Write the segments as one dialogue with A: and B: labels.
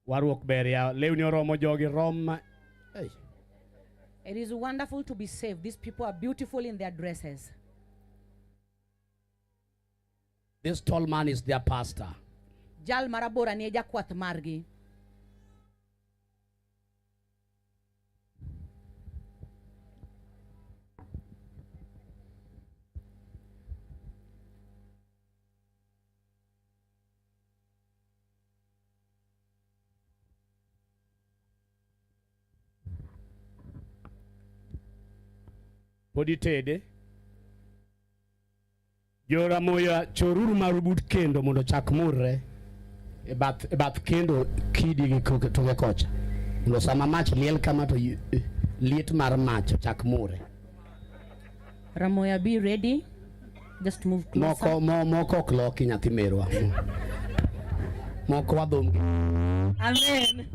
A: Waruk beria lewni oromo jogi rom. Hey.
B: It is wonderful to be saved. These people are beautiful in their dresses.
A: This tall man is their pastor.
B: Jal marabora ni jakwath margi.
A: Podi tede. Jora moya choruru marubut kendo mondo chak murre. E bath kendo kidi gi toge kocha. Mondo sama mach liel kama to liet mar mach chak murre.
B: Ramoya, be ready. Just move closer.
A: Moko kloki nyathi merwa. Moko wadhom.
B: Amen.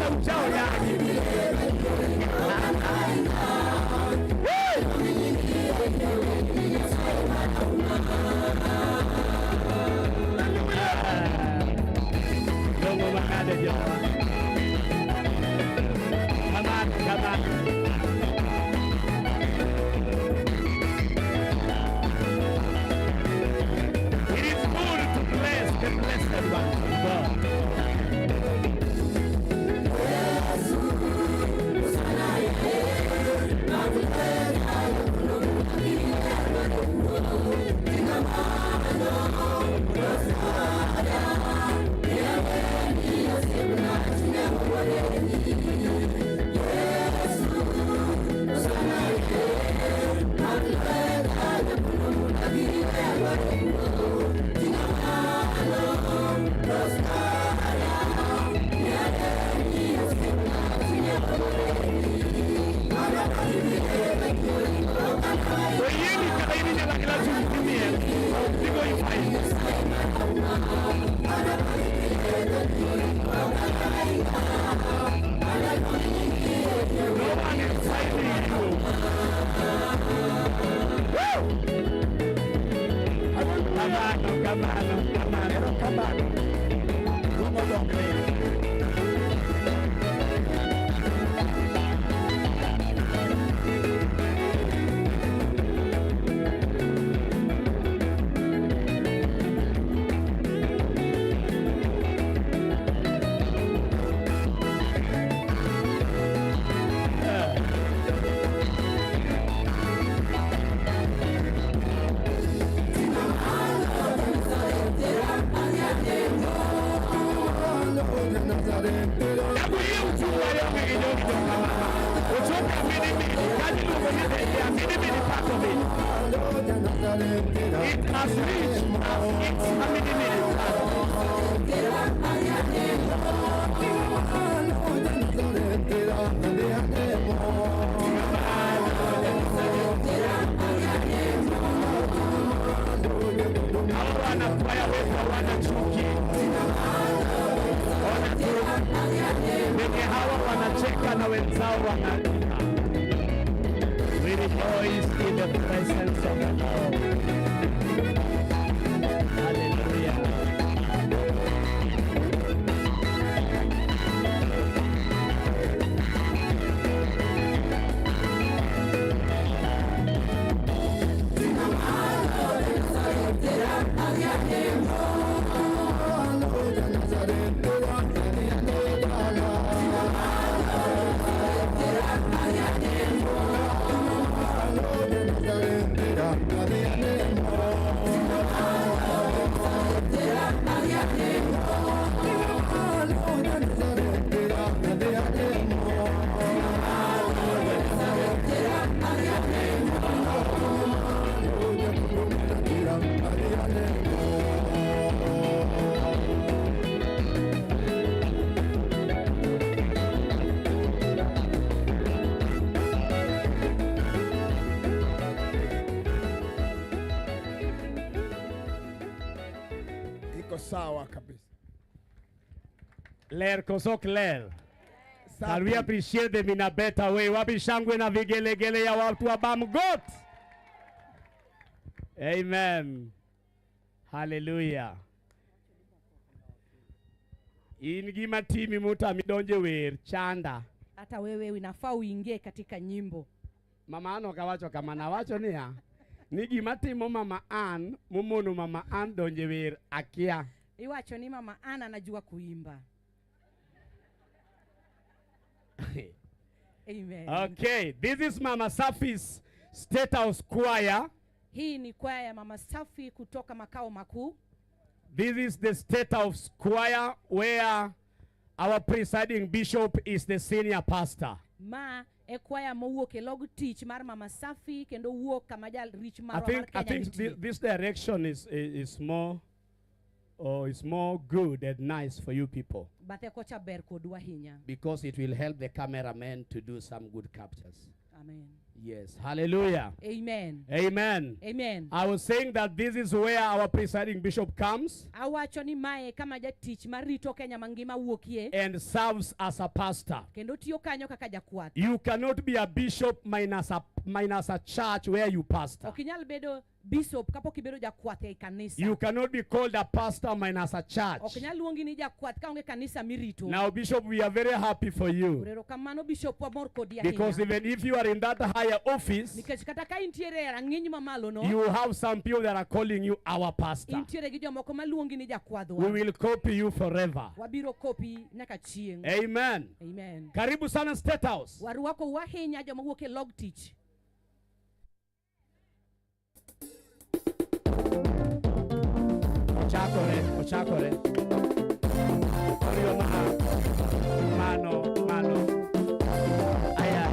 A: ucha Onagi. Dongo Manade Jawa. Come on. It is good to bless the blessed one of God. We rejoice in the presence of the Lord. Hallelujah.
C: Sawa kabisa.
A: Ler kosok ler. Can we appreciate them in a better way? Wapi shangwe na vigelegele ya watu wa Bamgot. Amen. Hallelujah. In gima timi muta midonje wer chanda.
B: Hata wewe unafaa uingie katika nyimbo.
A: Mama ano kawacho kama nawacho ni ya. Ni gima timo mama Ann, mumunu mama Ann donje wer akia.
B: Iwacho ni mama Ann anajua kuimba. Amen.
A: Okay, this is Mama Safi's State House Choir.
B: Hii ni kwaya ya Mama Safi kutoka makao makuu.
A: This is the State House Choir where our presiding bishop is the senior pastor.
B: Ma kwaya mowuok e log tich mar Mama Safi kendo wuok kama jal rich mar
A: I think this direction is more it's more good and nice for you people.
B: Bathe kocha ber kodwa hinya.
A: Because it will help the cameraman to do some good captures.
B: Amen.
A: Yes. Hallelujah.
B: Amen.
A: Amen.
B: Amen.
A: I was saying that this is where our presiding bishop comes
B: Awacho ni mae kama jatich marito Kenya mangima wuokie
A: and serves as a pastor.
B: kendo tiyo kanyo kaka jakwath.
A: You cannot be a bishop minus a church where you pastor.
B: Okinyal bedo bishop kapok ibedo jakwath e kanisa.
A: You cannot be called a pastor minus a church.
B: Okinyal luongi ni jakwath ka onge kanisa mirito.
A: Now, Bishop, we are very happy for you.
B: Urero kamano bishop wamor kodi ahinya.
A: Because even if you are in that higher office,
B: Nikech kata ka intiere e rang'iny mamalo no,
A: you have some people that are calling you our pastor.
B: intiere gi jomoko maluongi ni jakwadhwa.
A: We will copy you forever.
B: Wabiro kopi nyaka chieng'.
A: Amen.
B: Amen.
A: Karibu sana State House.
B: Warwako wahinya joma wuok e log tich.
A: Ochakore. Mano. Aya.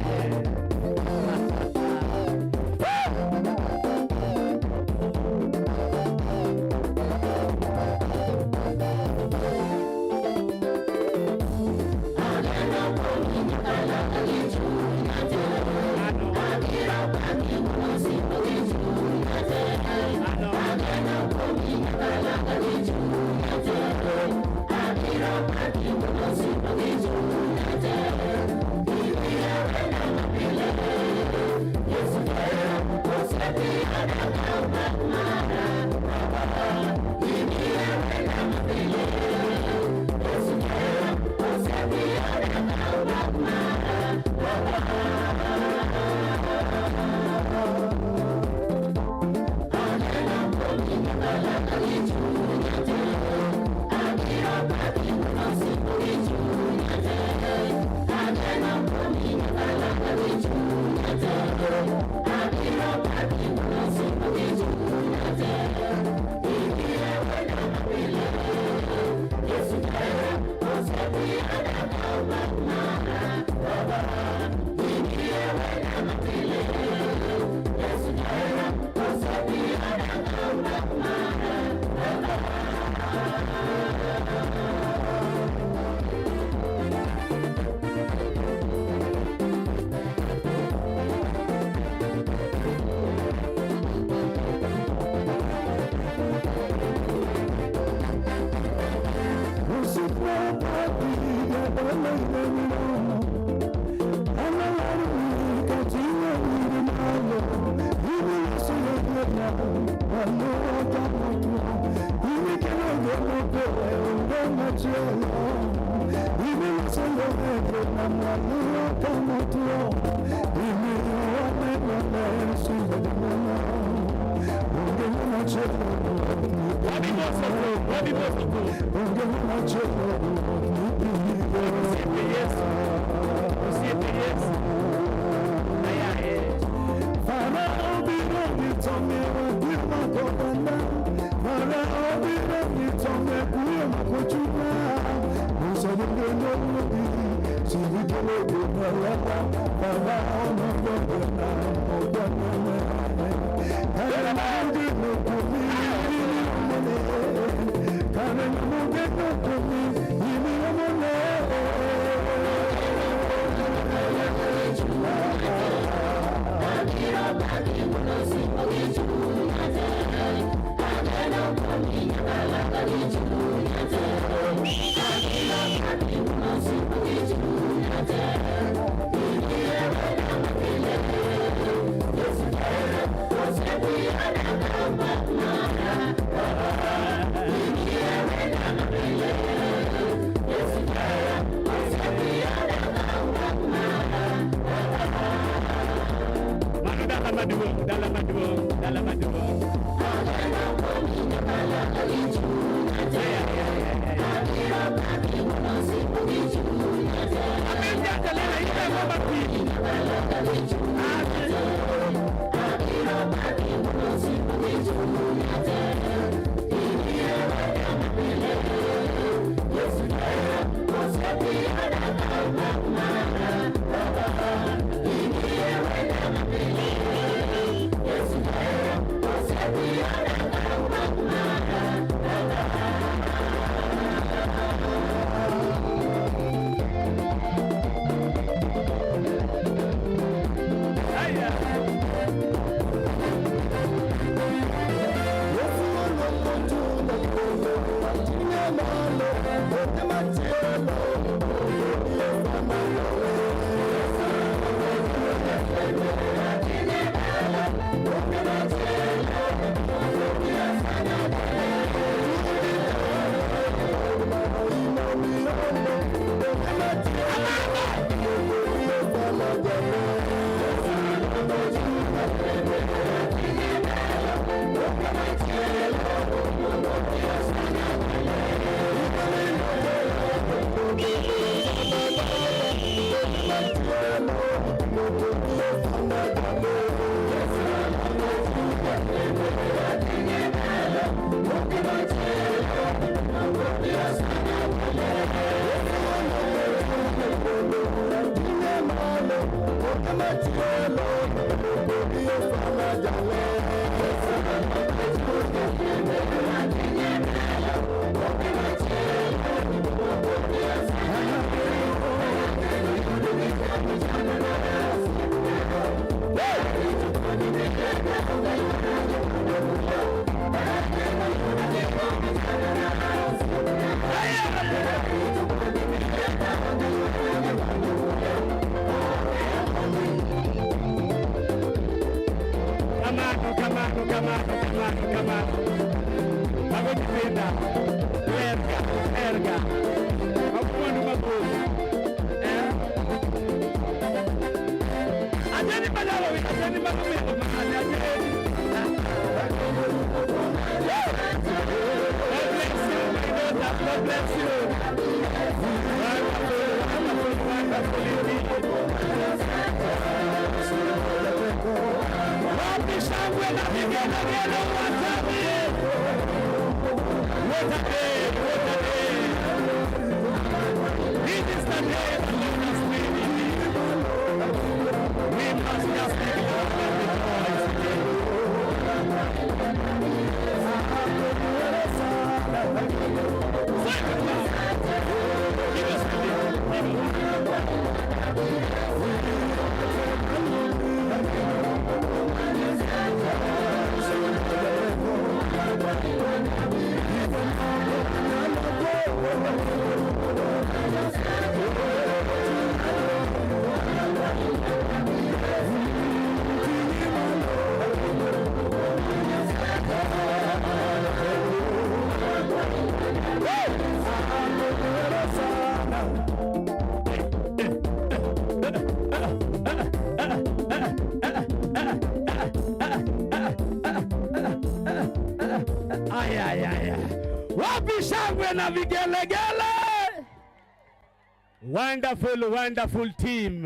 A: Wonderful, wonderful team.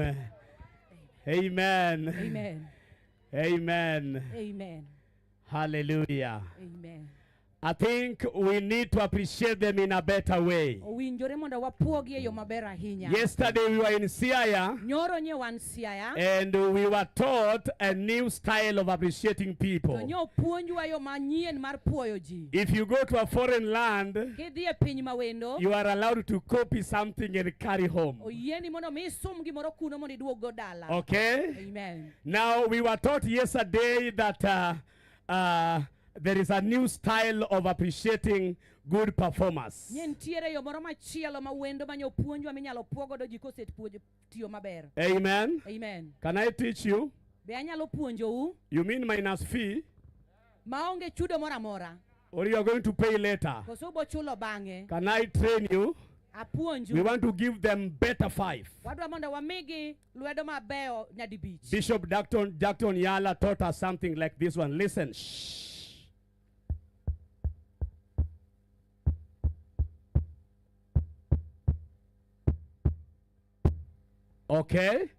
A: Amen.
B: Amen.
A: Amen.
B: Amen.
A: Hallelujah.
B: Amen.
A: I think we need to appreciate them in a better way. Yesterday we were in Siaya and we were taught a new style of appreciating people. If you go to a foreign land, you are allowed to copy something and carry home. Okay?
B: Amen.
A: Now we were taught yesterday that there is a new style of appreciating good performers. Amen.
B: Amen.
A: Can I teach you? You mean minus fee? Or you are going to pay later? Can I train you? We want to give them better 5. Bishop Dr. Yala taught us something like this one. Listen. Shh. Okay?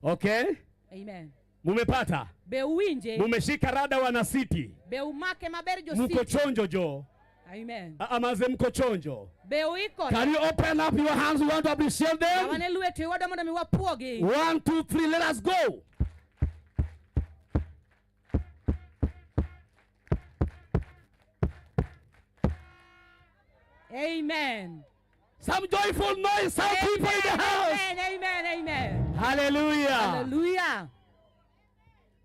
A: Okay?
B: Amen.
A: Mumepata? Mumeshika rada wana city. Muko chonjo jo.
B: Amen.
A: Amaze mko chonjo. Can you open up your hands? We want to appreciate them. 1, 2, 3, let us go.
B: Amen.
A: Some joyful noise, some people in the house.
B: Amen, amen, amen.
A: Hallelujah.
B: Hallelujah.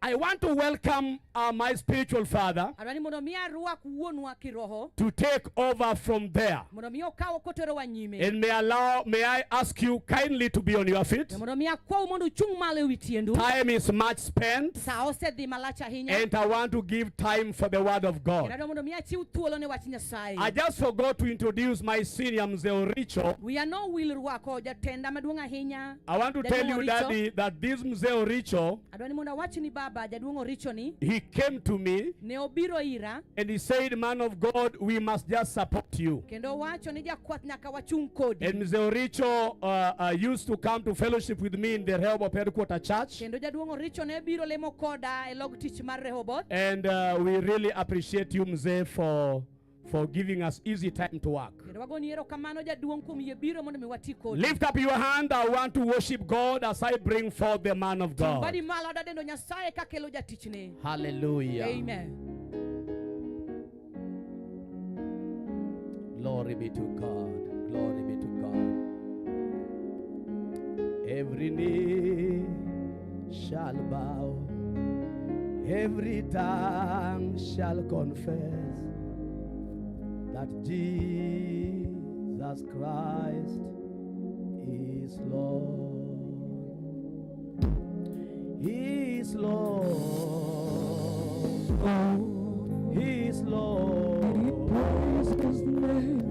A: I want to welcome my spiritual father
B: Adwani mondo mi arwak wuonwa kiroho.
A: to take over from there.
B: Mondo mi okaw kotero nyime.
A: And may I ask you kindly to be on your feet.
B: Mondo mi akwaw mondo chung malo ewi tiendu.
A: Time is much spent.
B: Sa osedhi malach ahinya.
A: And I want to give time for the word of God.
B: Mondo mi achiw thuolo ne wach Nyasaye.
A: I just forgot to introduce my senior Mzee Oricho.
B: We are no will rwako jatenda maduong' ahinya.
A: I want to tell you, Daddy, that this Mzee Oricho,
B: Adwani mondo awach ni baba jaduong' Oricho ni.
A: he came to me
B: Ne obiro ira.
A: and he said, man of God, we must just support you.
B: Kendo wacho ni jakwath nyaka wachung' kodi.
A: And Mzee Oricho used to come to fellowship with me in the Rehoboth Headquarter Church.
B: Kendo jaduong' Oricho ne biro lemo koda e log tich mar Rehoboth.
A: And we really appreciate you, Mzee, for giving us easy time to work.
B: Kendo wagoni erokamano jaduong' kuom yie biro mondo mi wati kodi.
A: Lift up your hand. I want to worship God as I bring forth the man of God.
B: Badi malo adadendo Nyasaye kakelo jatichne.
A: Hallelujah.
B: Amen.
A: Glory be to God. Glory be to God. Every knee shall bow. Every tongue shall confess that Jesus Christ is Lord. He is Lord. He is Lord. His name.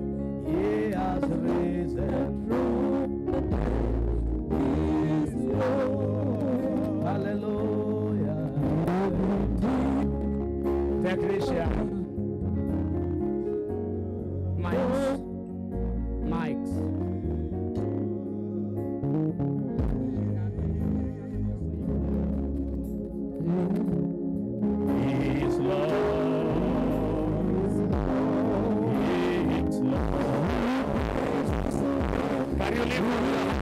A: He has risen from the dead. He is Lord. Hallelujah. Technician. Mics. He is Lord. He is Lord. Can you lift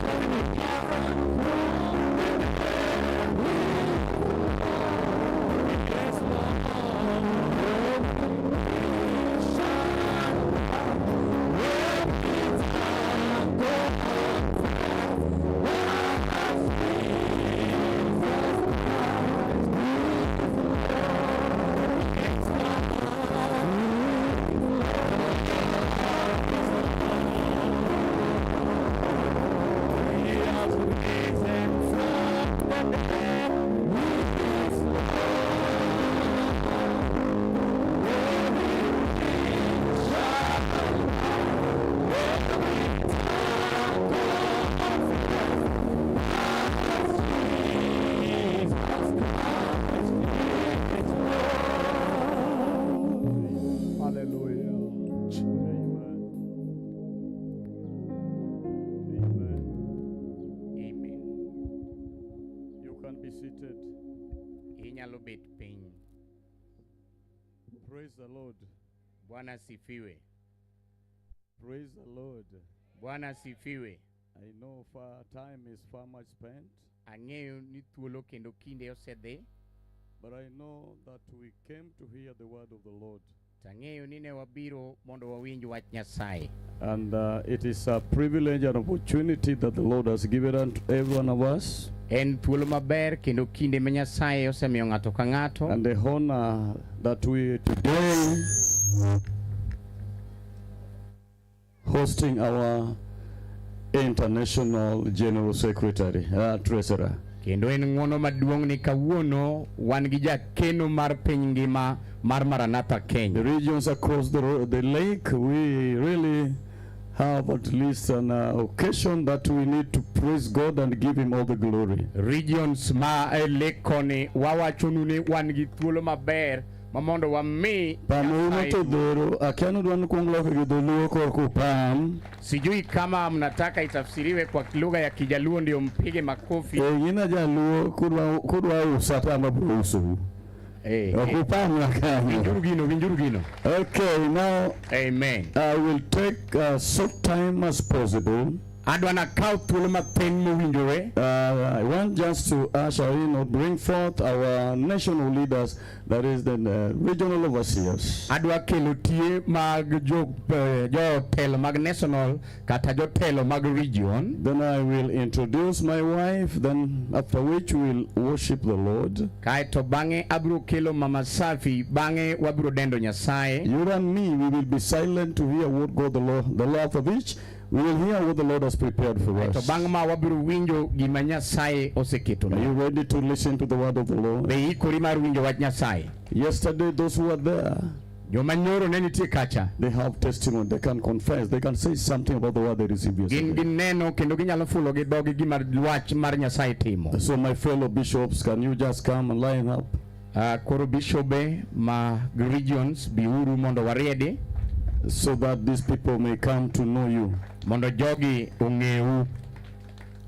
C: Praise the Lord.
D: Bwana sifiwe.
C: Praise the Lord.
D: Bwana sifiwe.
C: I know time is far much spent.
D: Ang'eyo ni thuolo kendo kinde osedhi.
C: But I know that we came to hear the word of the Lord.
D: Tang'eyo ni ne wabiro mondo wawinj wach Nyasaye.
C: And it is a privilege and opportunity that the Lord has given unto every one of us.
D: En thuolo maber kendo kinde ma Nyasaye osemiyo ng'ato ka ng'ato.
C: And the honor that we today hosting our International General Secretary, Treasurer.
D: Kendo en ng'wono maduong' ni kawuono wan gi jakeno mar piny ngima mar Maranatha Kenya.
C: The regions across the lake, we really have at least an occasion that we need to praise God and give Him all the glory.
D: Regions ma lake koni wawachonu ni wan gi thuolo maber mamondo wami sijui kama mnataka itafsiriwe kwa lugha ya Kijaluo ndio mpige makofi. Vinjurugino.
C: Okay, now
D: amen.
C: I will take as short time as possible.
D: Adwana kaw thuolo mathin mowinjore.
C: I want just to usher in or bring forth our national leaders, that is the regional overseers.
D: Adwa kelo tie mag jotelo mag national kata jotelo mag region.
C: Then I will introduce my wife, then after which we will worship the Lord.
D: Kaeto bang'e abro kelo Mama Safi, bang'e wabro dendo Nyasaye.
C: You and me, we will be silent to hear what God the Lord after which we will hear what the Lord has prepared for us.
D: To bang' ma wabro winjo gima Nyasaye oseketo.
C: Are you ready to listen to the word of the Lord?
D: Be ikori mar winjo wach Nyasaye.
C: Yesterday, those who were there,
D: Joma nyoro ne nitie kacha.
C: they have testimony. They can confess. They can say something about the word they received yesterday.
D: Gin gineno kendo ginyalo fulo gi dhogi gima wach mar Nyasaye timo.
C: So my fellow bishops, can you just come and line up?
D: Koro bishobe ma regions biuru mondo wariedi,
C: so that these people may come to know you.
D: Mondo jogi ong'eu.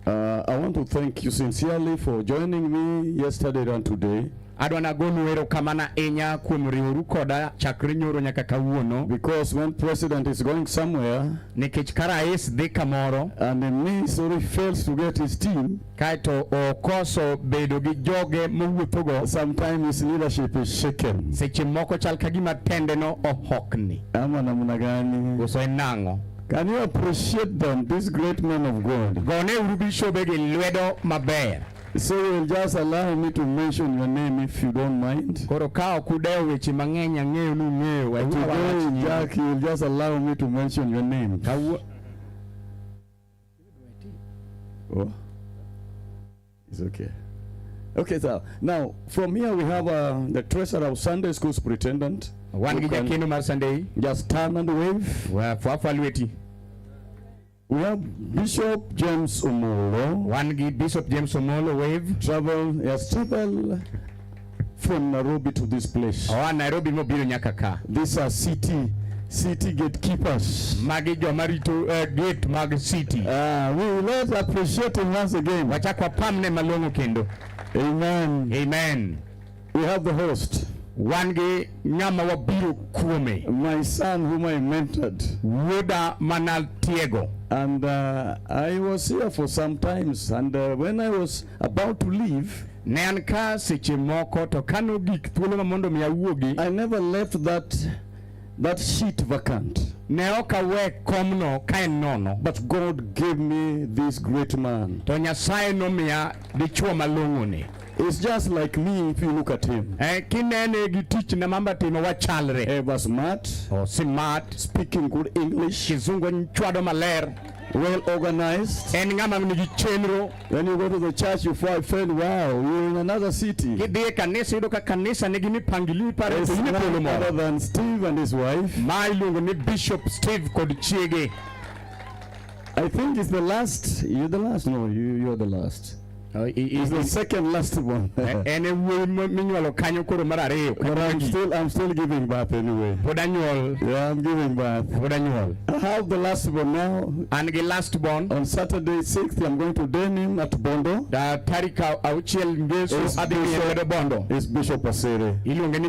C: I want to thank you sincerely for joining me yesterday and today.
D: Adwana gonu erokamano ahinya kuom riworu koda chakre nyoro nyaka kawuono.
C: Because when president is going somewhere,
D: nikech ka rais dhi kamoro,
C: and the minister fails to get his team,
D: kaeto okoso bedo gi joge mowuothogo,
C: sometimes his leadership is shaken.
D: Seche moko chal ka gima tende no ohokni.
C: Ama namna gani?
D: Uso enang'o.
C: Can you appreciate them, these great men of God?
D: Gone uru bishobe gi lwedo maber.
C: So you'll just allow me to mention your name if you don't mind.
D: Koro ka okudewo weche mang'eny ang'eyo nung'eyo.
C: Today, Jack, you'll just allow me to mention your name. Oh, it's okay. Okay, so now from here we have the treasurer of Sunday School Superintendent.
D: Wan gi jakeno mar Sunday.
C: Just turn and wave.
D: Wafuafa lweti.
C: We have Bishop James Omolo.
D: Wan gi Bishop James Omolo, wave.
C: Travel from Nairobi to this place.
D: Nairobi mobiro nyaka ka.
C: These are city gatekeepers.
D: Magi joma rito gate mag city.
C: We will not appreciate him once again.
D: Wachakwa pamne malong'o kendo.
C: Amen.
D: Amen.
C: We have the host.
D: Wan gi ng'ama wabiro kuome.
C: My son whom I mentored.
D: Wuoda manal tiego.
C: And I was here for some times, and when I was about to leave,
D: ne an ka seche moko to kano gik thuolo mamondo mi awuogi.
C: I never left that seat vacant.
D: Ne ok awe komno ka en nono.
C: But God gave me this great man.
D: To Nyasaye nomiya dichuo malong'o ni.
C: It's just like me if you look at him.
D: Kinene gi tich na mamba timo wachalre.
C: Ever smart,
D: smart,
C: speaking good English,
D: kizungu chwado maler,
C: well organized.
D: En ng'ama nigi chenro.
C: When you go to the church, you find, wow, you're in another city.
D: Kidhi e kanisa yudo ka kanisa nigi mipangili pare
C: It's
D: to
C: none
D: polo moro.
C: other than Steve and his wife.
D: Ma iluongo ni Bishop Steve kod chiege.
C: I think it's the last. You're the last. No, you're the last. It's the second last one. But I'm still giving birth anyway. Yeah, I'm giving birth. I have the last one now.
D: And the last born
C: on Saturday 6th, I'm going to ordain him at Bondo. It's Bishop Asere.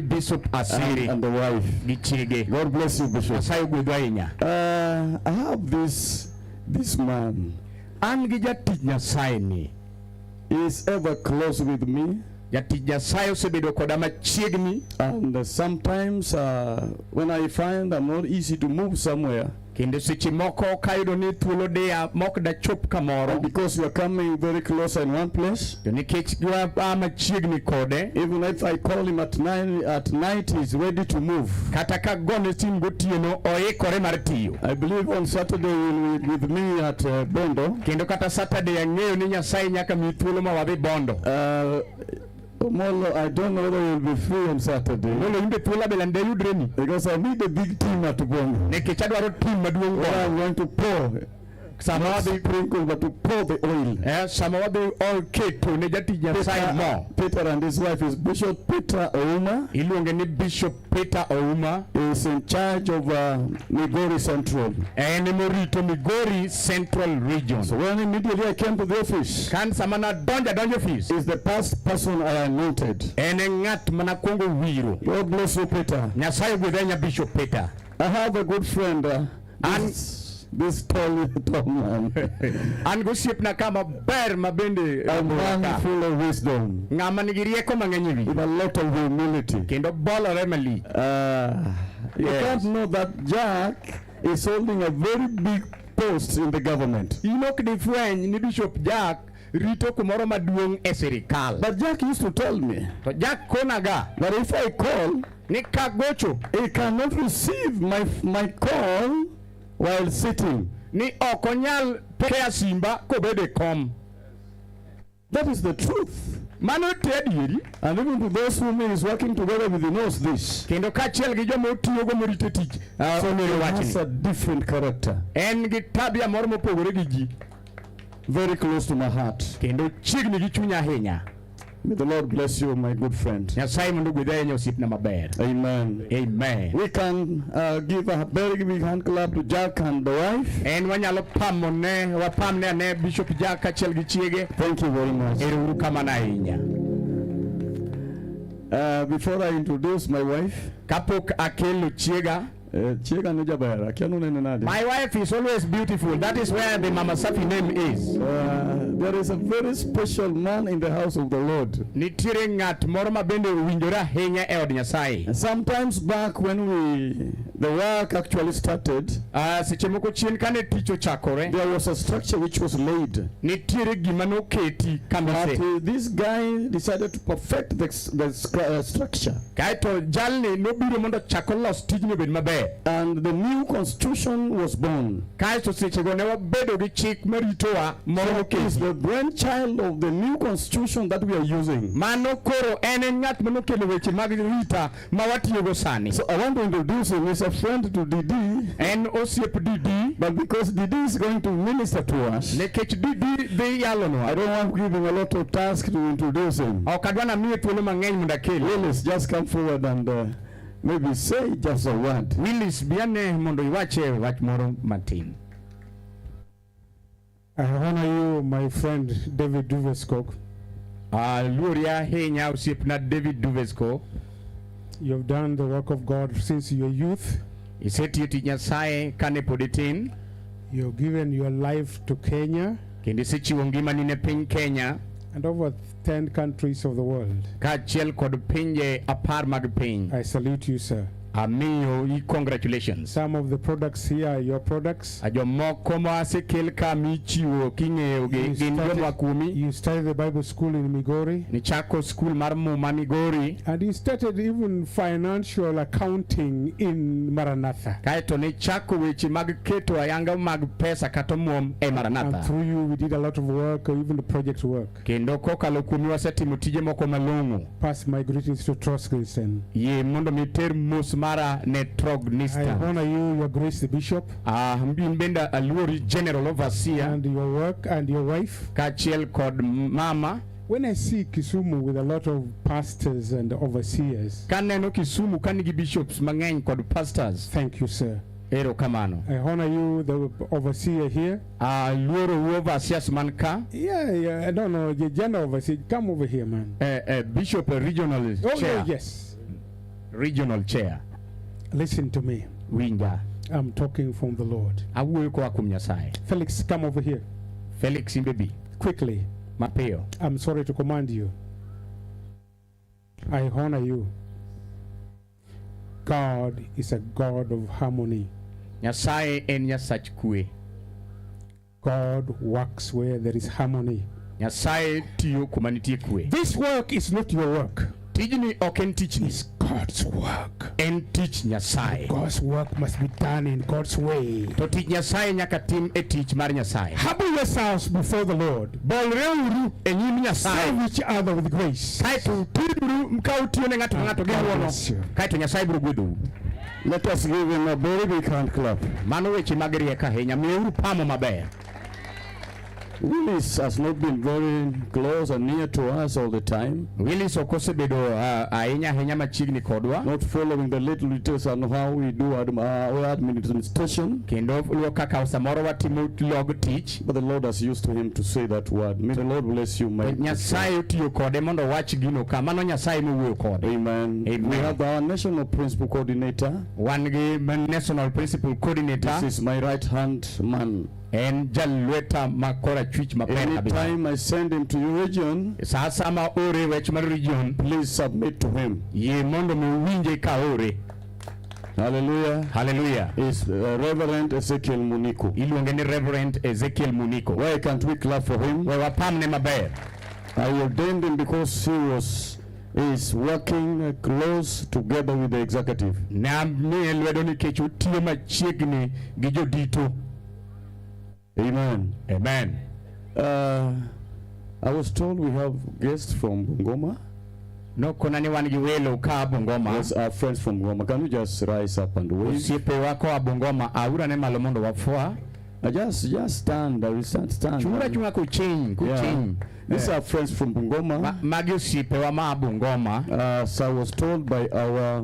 D: Bishop Asere
C: and the wife. God bless you, Bishop. I have this man. Is ever close with me. And sometimes when I find I'm not easy to move somewhere, and because you are coming very close in one place, even if I call him at night he's ready to move. I believe on Saturday will be with me at Bondo. Omolo, I don't know whether you'll be free on Saturday. Because I need a big team at Bondo. I'm going to pour. Some of the sprinkle, but to pour the oil. Some of the oil cake to Peter and his wife is Bishop Peter Ouma. Bishop Peter Ouma is in charge of Migori Central. And Migori Central region. So when immediately I came to the office, is the past person I anointed. God bless you, Peter.
D: Bishop Peter.
C: I have a good friend. This tall man.
D: An gosiepna kama ber mabende
C: A man full of wisdom.
D: ng'ama nigi rieko mang'eny ewi
C: With a lot of humility.
D: kendo bolore malich.
C: You
D: Yes.
C: can't know that Jack is holding a very big post in the government.
D: In ok difweny ni Bishop Jack rito kumoro maduong' e sirikal.
C: But Jack used to tell me
D: To Jack konaga
C: that if I call,
D: ni kagocho
C: he cannot receive my call while sitting.
D: ni ok onyal pokea simba kobede kom.
C: That is the truth.
D: Mano te adieri.
C: And even to those whom he is working together with, he knows this.
D: Kendo kachiel gi joma otiyogo morito tich.
C: So he
D: ong'eyo
C: has
D: wachni.
C: a different character.
D: En gi tabia moro mopogore gi ji.
C: Very close to my heart.
D: Kendo chiegni gi chunya ahinya.
C: May the Lord bless you, my good friend.
D: Nyasaye mondo gwedh ahinya osiepna maber.
C: Amen.
D: Amen.
C: We can give a very big hand clap to Jack and the wife.
D: En wanyalo wapamne ane Bishop Jack kachiel gi chiege.
C: Thank you very much.
D: Ero uru kamano ahinya.
C: Before I introduce my wife,
D: Kapok akelo chiega.
C: chiega ni jabera, kianu nene nade.
D: My wife is always beautiful. That is where the Mama Safi name is.
C: There is a very special man in the house of the Lord.
D: Nitiere ng'at moro mabende owinjore ahinya e od Nyasaye.
C: Sometimes back when the work actually started,
D: Seche moko chien kane tich ochakore,
C: there was a structure which was laid.
D: nitiere gima noketi
C: But
D: kamise.
C: this guy decided to perfect the structure.
D: Kaeto jalni nobiro mondo chak olos tijno obed maber.
C: And the new constitution was born.
D: Kaeto sechego ne wabedo gi chik maritowa moro
C: It's
D: moketi.
C: the brainchild of the new constitution that we are using.
D: Mano koro en ng'at manokelo weche mag rita ma watiyogo sani.
C: So I want to introduce him. He's a friend to Didi.
D: En osiep Didi.
C: But because Didi is going to minister to us,
D: Nekech Didi dhi
C: I
D: yalonwa.
C: don't want to give him a lot of task to introduce him.
D: Ok adwa namiye thuolo mang'eny mondo akele.
C: Willis, just come forward and maybe say just a word.
D: Willis biane mondo iwache wach moro matin.
E: I honor you, my friend David Duveskog.
D: Luori ahinya osiepna David Duvesco.
E: You have done the work of God since your youth.
D: Isetiyo tich Nyasaye kane pod itin.
E: You have given your life to Kenya
D: Kendo isechiwo ngimani ne piny Kenya
E: and over 10 countries of the world.
D: kaachiel kod pinje 10 mag piny.
E: I salute you, sir.
D: Amiyo i congratulations.
E: Some of the products here are your products.
D: Jomoko ma asekel ka michiwo king'eyo gin joma kuomi.
E: You started the Bible school in Migori,
D: Nichako skul mar Muma Migori.
E: and you started even financial accounting in Maranatha.
D: Kaeto nichako weche mag keto ayanga mag pesa kata omuom e
E: And
D: Maranatha.
E: through you, we did a lot of work, even the project work.
D: Kendo kokalo kuomi wasetimo tije moko malong'o.
E: Pass my greetings to Troskinson.
D: Yie mondo miter mos mara ne
E: I
D: Trognista.
E: honor you, Your Grace the Bishop,
D: Mbin benda aluori General Overseer
E: and your work and your wife.
D: kaachiel kod mama.
E: When I see Kisumu with a lot of pastors and overseers,
D: Kaneno Kisumu kanigi bishops mang'eny kod pastors.
E: thank you, sir.
D: Ero kamano.
E: I honor you, the overseer here.
D: Luoro overseers man ka.
E: Yeah, no, the general overseer. Come over here, man.
D: Bishop regional
E: Oh,
D: chair.
E: yes.
D: Regional chair.
E: Listen to me.
D: Winja.
E: I'm talking from the Lord.
D: Awuoyo koa kuom Nyasaye.
E: Felix, come over here.
D: Felix Imbebi.
E: Quickly.
D: Mapiyo.
E: I'm sorry to command you. I honor you. God is a God of harmony.
D: Nyasaye en Nyasach kwe.
E: God works where there is harmony.
D: Nyasaye tiyo kuma nitie kwe.
E: This work is not your work.
D: Tijni ok en tichni.
E: It's God's work.
D: En tich Nyasaye.
E: God's work must be done in God's way.
D: To tich Nyasaye nyaka tim e tich mar Nyasaye.
E: Humble yourselves before the Lord.
D: Bolreuru e nyim Nyasaye.
E: Serve each other with grace.
D: Kaeto tiruru ka utiyo ne ng'ato ka ng'ato gi
E: God
D: ng'uono.
E: bless you.
D: Kaeto Nyasaye biro gwedhou.
C: Let us give him a very big hand clap.
D: Mano weche mag rieko ahinya. Miyeuru pamo maber.
C: Willis has not been very close and near to us all the time.
D: Willis okosebedo ahinya machiegni kodwa.
C: Not following the little details on how we do our administration.
D: Kendo luwo kaka samoro watimo log tich.
C: But the Lord has used him to say that word. May the Lord bless you, my
D: Nyasaye otiyo kode mondo wach gino kamano Nyasaye mowuoyo kode.
C: Amen.
D: Amen.
C: We have our national principal coordinator.
D: Wan gi national principal coordinator.
C: This is my right hand man.
D: En jalweta makora chwich maber kabisa.
C: Anytime I send him to your region,
D: sasa ma ore wech mar region,
C: please submit to him.
D: Ye mondo muwinje ka ore.
C: Hallelujah.
D: Hallelujah.
C: Is Reverend Ezekiel Muniko.
D: Iluonge ni Reverend Ezekiel Muniko.
C: Why can't we clap for him?
D: We wapamne maber.
C: I ordained him because he is working close together with the executive.
D: Na miye lwedo nikech otiyo machiegni gi jodito.
C: Amen.
D: Amen.
C: I was told we have guests from Bungoma.
D: No konani wan gi welo ka Bungoma.
C: Yes, our friends from Bungoma. Can you just rise up and wave?
D: Osiepe wako wa Bungoma aura ne malo mondo wafua.
C: Just stand. I will stand.
D: Chunga kuching.
C: These are friends from Bungoma.
D: Magi osiepe wa ma Bungoma.
C: So I was told by our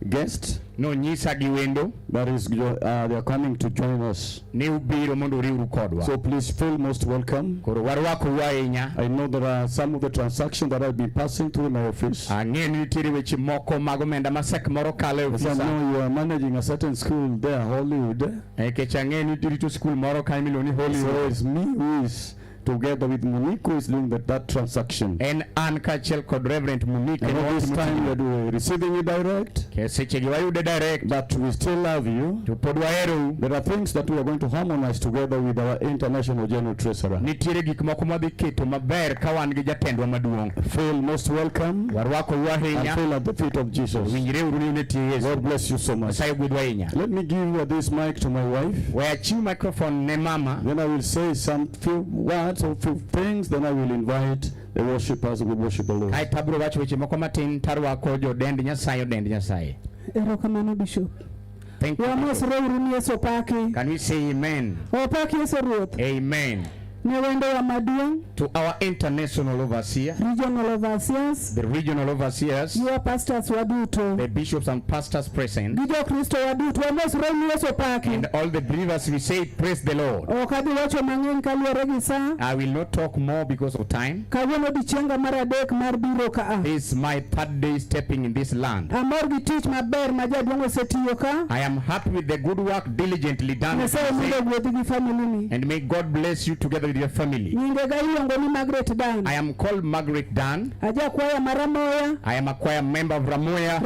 C: guest.
D: No nyisa gi wendo.
C: That is, they are coming to join us.
D: Ni ubiro mondo riuru kodwa.
C: So please feel most welcome.
D: Koro warwako wainya.
C: I know there are some of the transactions that I've been passing through my office.
D: Ang'e ni nitiere weche moko mag omenda masek moro kale e ofisa.
C: I know you are managing a certain school there, Hollywood.
D: Kech ang'e ni rito school moro ka miluongo ni Hollywood.
C: So it's me who is together with Muniko is doing that transaction.
D: En an kachiel kod Reverend Muniko.
C: And all this time we are receiving it direct.
D: Seche gi wayude direct.
C: But we still love you.
D: To pod wahero.
C: There are things that we are going to harmonize together with our international general treasurer.
D: Nitiere gik moko madhi keto maber ka wan gi jatendwa maduong'.
C: Feel most welcome.
D: Warwako ahinya.
C: And feel at the feet of Jesus.
D: Winjre uru ni ne tie Yesu.
C: God bless you so much.
D: Sayo gwedwa ahinya.
C: Let me give this mic to my wife.
D: We achieve microphone ne mama.
C: Then I will say some few words or few things. Then I will invite the worshipers who will worship the Lord.
D: Kai tabro wacho weche moko matin tarwako jodend Nyasaye.
F: Erokamano Bishop.
D: Thank you.
F: Can
D: we say amen? Amen.
F: To
D: our international overseer,
F: regional overseers,
D: the regional overseers,
F: your pastors waduto,
D: the bishops and pastors present,
F: and
D: all the believers, we say praise the Lord. I will not talk more because of time. This is my third day stepping in this land. I am happy with the good work diligently done, and may God bless you together with your family. I am called Margaret Dan. I am a choir member of Ramoya.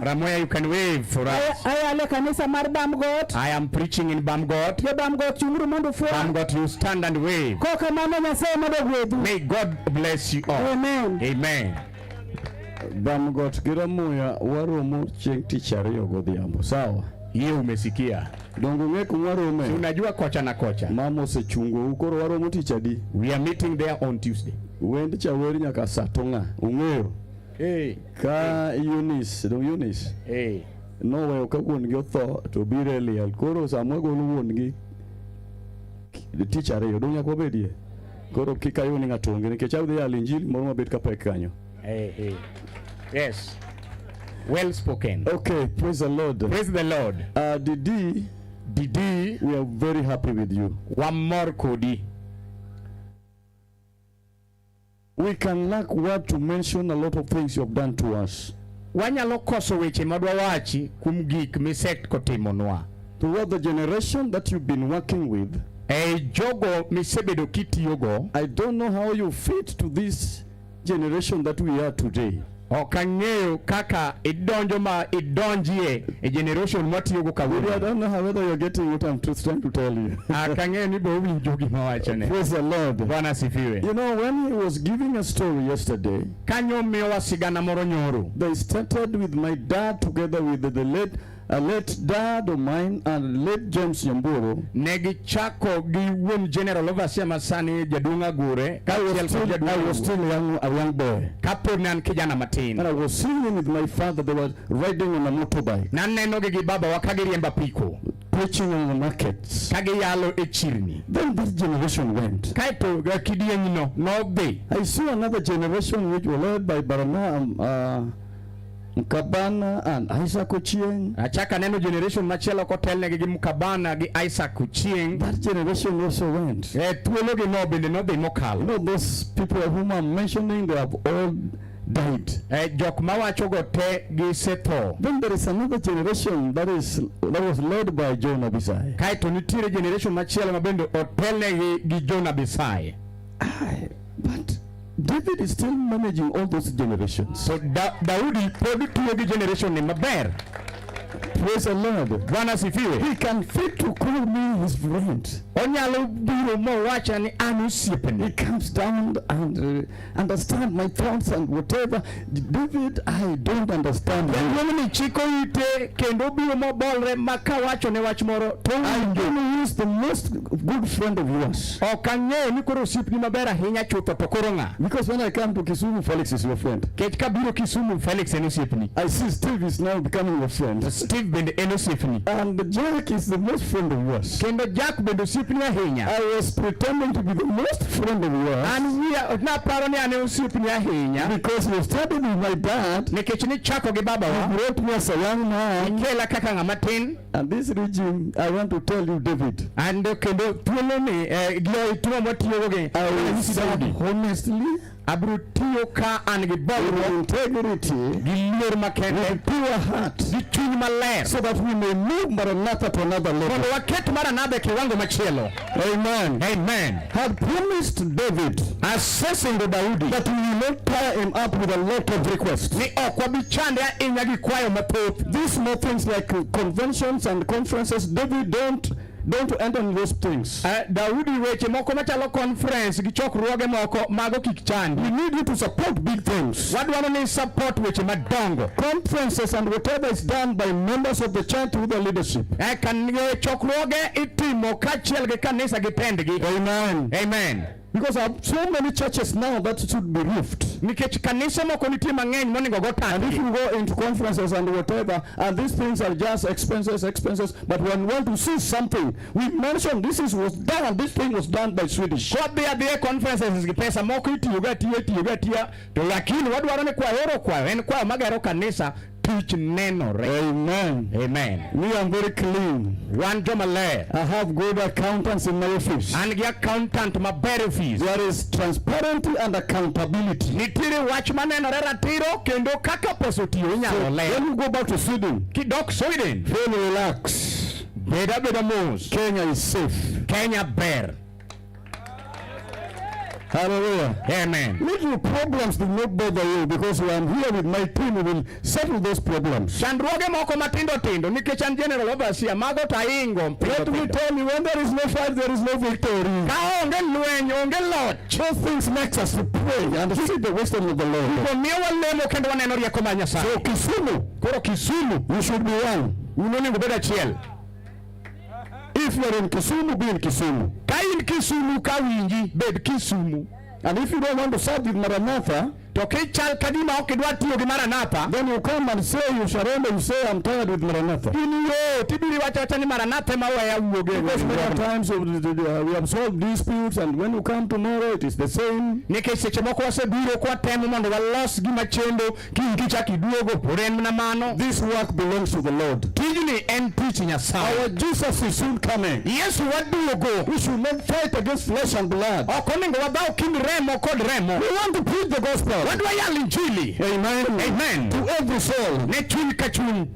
D: Ramoya, you can wave for us. I am preaching in Bamgot. Bamgot, you stand and wave. May God bless you all.
F: Amen.
D: Amen.
C: Bamgot Giramoya waromo chieng' tich ariyo godhiambo. Sawa.
D: Yeye umesikia.
C: Dongo ng'eko warome.
D: Unajua kocha na kocha.
C: Mama osechungo ukoro waromo tich adi.
D: We are meeting there on Tuesday.
C: Wend chaweri nyaka satonga. Ung'eyo.
D: Hey.
C: Ka Eunice, Eunice.
D: Hey.
C: No weyo ka wuon gi otho to biro e liel. Koro sama golo wuon gi tich ariyo dong' nyaka obedie. Koro kik ayuni ng'ato onge nikech adhi yalo injili moro mabet kapek kanyo.
D: Hey. Yes. Well spoken.
C: Okay, praise the Lord.
D: Praise the Lord.
C: Didi, we are very happy with you.
D: One more Kodi.
C: We can lack word to mention a lot of things you have done to us.
D: Wanyalo koso weche madwa wachi kum gik misek kotimonwa.
C: Throughout the generation that you've been working with,
D: jogo misebedo kitiyogo,
C: I don't know how you fit to this generation that we are today.
D: Okang'eyo kaka idonjie e generation matiyogo kawuono.
C: I don't know how whether you're getting what I'm trying to tell you.
D: Akang'eyo ni bo winjo gima wachone.
C: Praise the Lord.
D: Bwana sifiwe.
C: You know, when he was giving a story yesterday,
D: kanyo miyowa sigana moro nyoro.
C: They started with my dad together with the late dad of mine and late James Yamburo.
D: Negi chako gi wuon general overseer masani Jadunga Gure.
C: I was still a young boy.
D: Kapod nan kijana matin.
C: And I was seeing with my father, they were riding on a motorbike.
D: Naneno gi baba wakagiriemba piko.
C: preaching in the markets.
D: Kagiyalo e chirni.
C: Then this generation went.
D: Kaito kidieny no be.
C: I saw another generation which were led by Barana Mkabana and Isaac Ochieng.
D: Achaka neno generation machielo kotelne gi Mkabana gi Isaac Ochieng.
C: That generation also went.
D: Thuolo gi no bende no dhi mokalo.
C: You know, those people whom I'm mentioning, they have all died.
D: Jok mawacho go te gisetho.
C: Then there is another generation that was led by John Abisai.
D: Kaito nitiere generation machielo mabende otelne gi John Abisai.
C: But David is still managing all those generations.
D: So Daudi pod tiyo gi generation ni maber.
C: Praise the Lord.
D: Bwana sifiwe.
C: He can fit to call me his friend.
D: Onyalo biro mowacha ni an osiepne.
C: He comes down and understand my thoughts and whatever. David, I don't understand.
D: Ni chiko ite kendo biro mobolre makawacho ne wach moro.
C: I'm going to use the most good friend of yours.
D: Okang'eyo ni koro osiepni maber ahinya chutho to koro ng'a.
C: Because when I come to Kisumu, Felix is your friend.
D: Kech kabiro Kisumu, Felix en osiepni.
C: I see Steve is now becoming your friend.
D: Steve bende en osiepni.
C: And Jack is the most friend of yours.
D: Kendo Jack bende osiepni ahinya.
C: I was pretending to be the most friend of yours.
D: And naparo ni ane osiepni ahinya.
C: Because we started with my dad.
D: Nikech ni chako gi baba wa.
C: He brought me as a young man.
D: Ikela kaka ng'ama tin.
C: And this regime, I want to tell you, David.
D: And kendo thuolo ni glo itumo motiyo gi.
C: I will serve honestly.
D: Abro tiyo ka an gi bolruok,
C: integrity,
D: gi luor makende,
C: with pure heart,
D: gi chuny maler,
C: so that we may move Maranatha to another level.
D: Mondo waket Maranatha e kiwango machielo.
C: Amen.
D: Amen.
C: Had promised David,
D: asesingo Daudi,
C: that we will not tie him up with a lot of requests.
D: Ni ok wabichande ahinya gi kwayo mathoth.
C: These more things like conventions and conferences, David don't enter in those things.
D: Daudi weche moko machalo conference gi chokruoge moko mago kik chandi.
C: We need you to support big things.
D: Wadwaro ni support weche madongo.
C: Conferences and whatever is done by members of the church with the leadership.
D: Chokruoge itimo kachiel gi kanisa gi pendgi.
C: Amen.
D: Amen.
C: Because I have so many churches now that should be roofed.
D: Nikech kanisa moko nitie mang'eny monego go tangi.
C: And if you go into conferences and whatever, and these things are just expenses, but when we want to see something, we mention this was done, this thing was done by Swedish.
D: Kodhi conferences gi pesa moko itiyo tiya, to lakini wadwaro ni kwayo en kwayo magero kanisa.
C: Amen.
D: Amen.
C: Me, I'm very clean.
D: Wan joma ler.
C: I have good accountants in my office.
D: An gi accountant maber office.
C: There is transparency and accountability.
D: Nitiere wach manenore ratiro kendo kaka pesa otiyo inyalo ler.
C: When you go back to Sweden,
D: kidok Sweden,
C: feel relax.
D: Beda mos.
C: Kenya is safe.
D: Kenya ber.
C: Hallelujah.
D: Amen.
C: Little problems do not bother you, because when I'm here with my team, we will settle those problems.
D: Chandruoge moko matindo nikech an general overseer mago taingo.
C: Let me tell you, when there is no fight, there is no victory.
D: Ka onge lweny, onge loch.
C: Those things makes us to pray and to see the wisdom of the Lord.
D: Miyo walemo kendo waneno rieko mar Nyasaye.
C: So Kisumu, you should be one.
D: Unonego bed achiel.
C: If you are in Kisumu, be in Kisumu.
D: Ka in Kisumu ka winji, bed Kisumu.
C: And if you don't want to serve with Maranatha,
D: to kichal kadima ok idwa tiyo gi Maranatha,
C: then you come and say, you surrender, you say, I'm tired with Maranatha.
D: Tibiri wacha ni Maranatha maweya wuoge.
C: Because many times we have solved disputes, and when you come tomorrow, it is the same.
D: Nikech seche moko wasebiro kwa temo mondo walos gima chendo kichak iduogo poren na mano.
C: This work belongs to the Lord.
D: Tijni en tich Nyasaye.
C: Our Jesus is soon coming.
D: Yesu waduogo.
C: We should not fight against flesh and blood.
D: Ok onego wadhaw kind remo kod remo.
C: We want to preach the gospel.
D: Wadwa yalo injili.
C: Amen.
D: Amen.
C: To every soul.
D: Ne chuny ka chuny.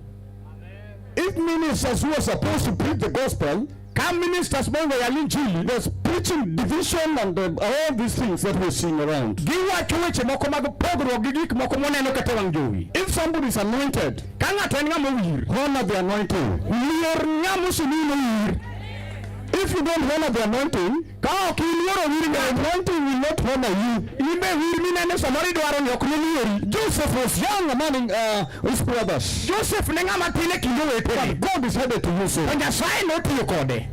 C: If ministers who are supposed to preach the gospel,
D: come ministers mongo yalo injili,
C: there's preaching division and all these things that we're seeing around.
D: Giwacho weche moko mag pogruok gi gik moko moneno kata wang' jowi.
C: If somebody is anointed,
D: ka ng'ato en ng'ama owir,
C: honor the anointing.
D: Luor ng'ama osenino wir.
C: If you don't honor the anointing,
D: ka ok iluoro wir,
C: the anointing will not honor you.
D: Imbe wir minene samoro idwaro ni ok niluori.
C: Joseph was young among his brothers.
D: Joseph ne ng'ama tin e kind owetene.
C: God is headed to use him.
D: Nyasaye notiyo kode.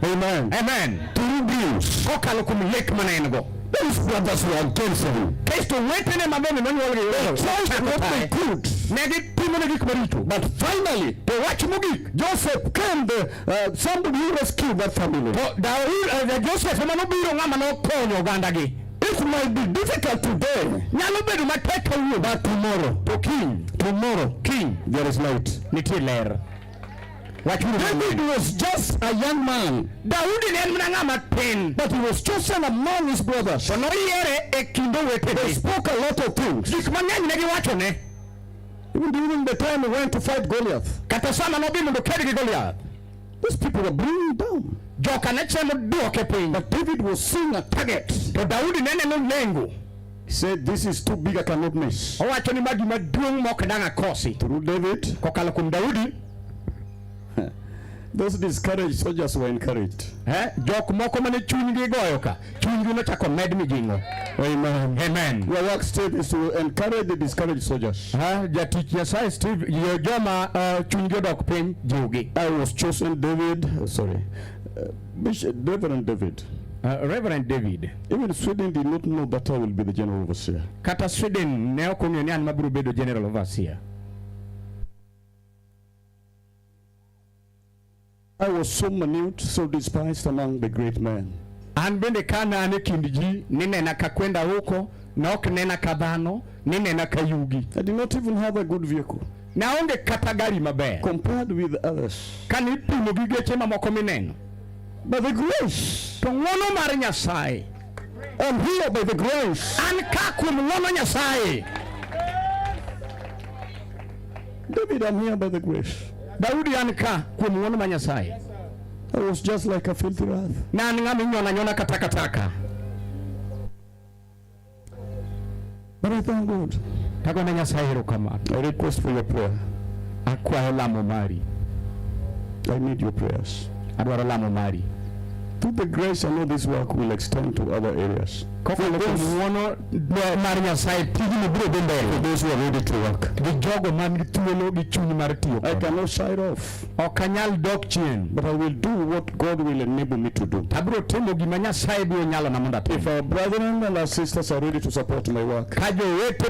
C: Amen.
D: Amen.
C: Through dreams.
D: Kokalo kuom lek mane go.
C: Those brothers were against him.
D: Kesto wetene mabende nonyuol gi
C: tried what they could But finally, Joseph came, somebody who rescued that family. It might be difficult today, but tomorrow, King, there is light. David was just a young man, but he was chosen among his brothers. They spoke a lot of things. Even during the time he went to fight Goliath, these people were bringing down. But David was seeing a target. He said, this is too big, I cannot miss. Through David, those discouraged soldiers were encouraged. Amen. Your work, Steve, is to encourage the discouraged soldiers. I was chosen Reverend David.
D: Reverend David.
C: Even Sweden did not know that I will be the general overseer.
D: Kata Sweden ne okonyo ni an mabiro bedo general overseer.
C: I was so minute, so despised among the great men.
D: An bende kana ane kindji ninena ka kwenda huko na ok nena ka dhano ninena ka yugi.
C: I did not even have a good vehicle.
D: Na onge kata gari maber
C: compared with others.
D: Kan ipimo gi geche mamoko mineno.
C: By the grace,
D: to ng'wono mar Nyasaye.
C: I'm here by the grace.
D: An ka kuom ng'wono Nyasaye.
C: David, I'm here by the grace.
D: Daudi an ka kuom ng'wono mar Nyasaye.
C: I was just like a filthy rat.
D: Na an ng'ama inyona ka takataka.
C: But I thank God.
D: Tagone Nyasaye erokamano.
C: I request for your prayer.
D: Akwayo lamo mari.
C: I need your prayers.
D: Adwaro lamo mari.
C: Through the grace, I know this work will extend to other areas.
D: For those who are
C: ready to work. I cannot side off. But I will do what God will enable me to do. If our brethren and our sisters are ready to support my work, pastors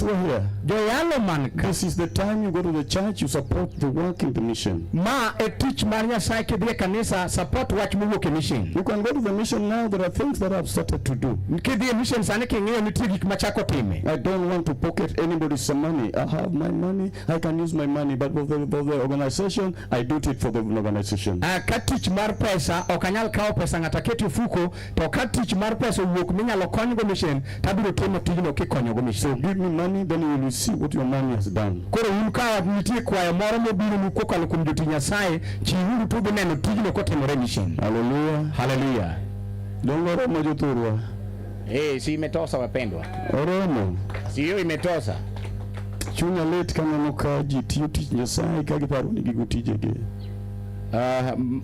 C: who are here, this is the time you go to the church, you support the work in the mission. You can go to the mission now. There are things that I've started to do. I don't want to pocket anybody's money. I have my money. I can use my money. But for the organization, I do it for the organization. So give me money, then you will see what your money has done. Hallelujah.
D: Hallelujah.
C: Dongoro mojoturwa.
D: Si imetosa wapendwa.
C: Oromo.
D: Sio imetosa.
C: Chunya late kama nokaji tiyo tich Nyasaye kagiparo ni gigutijege.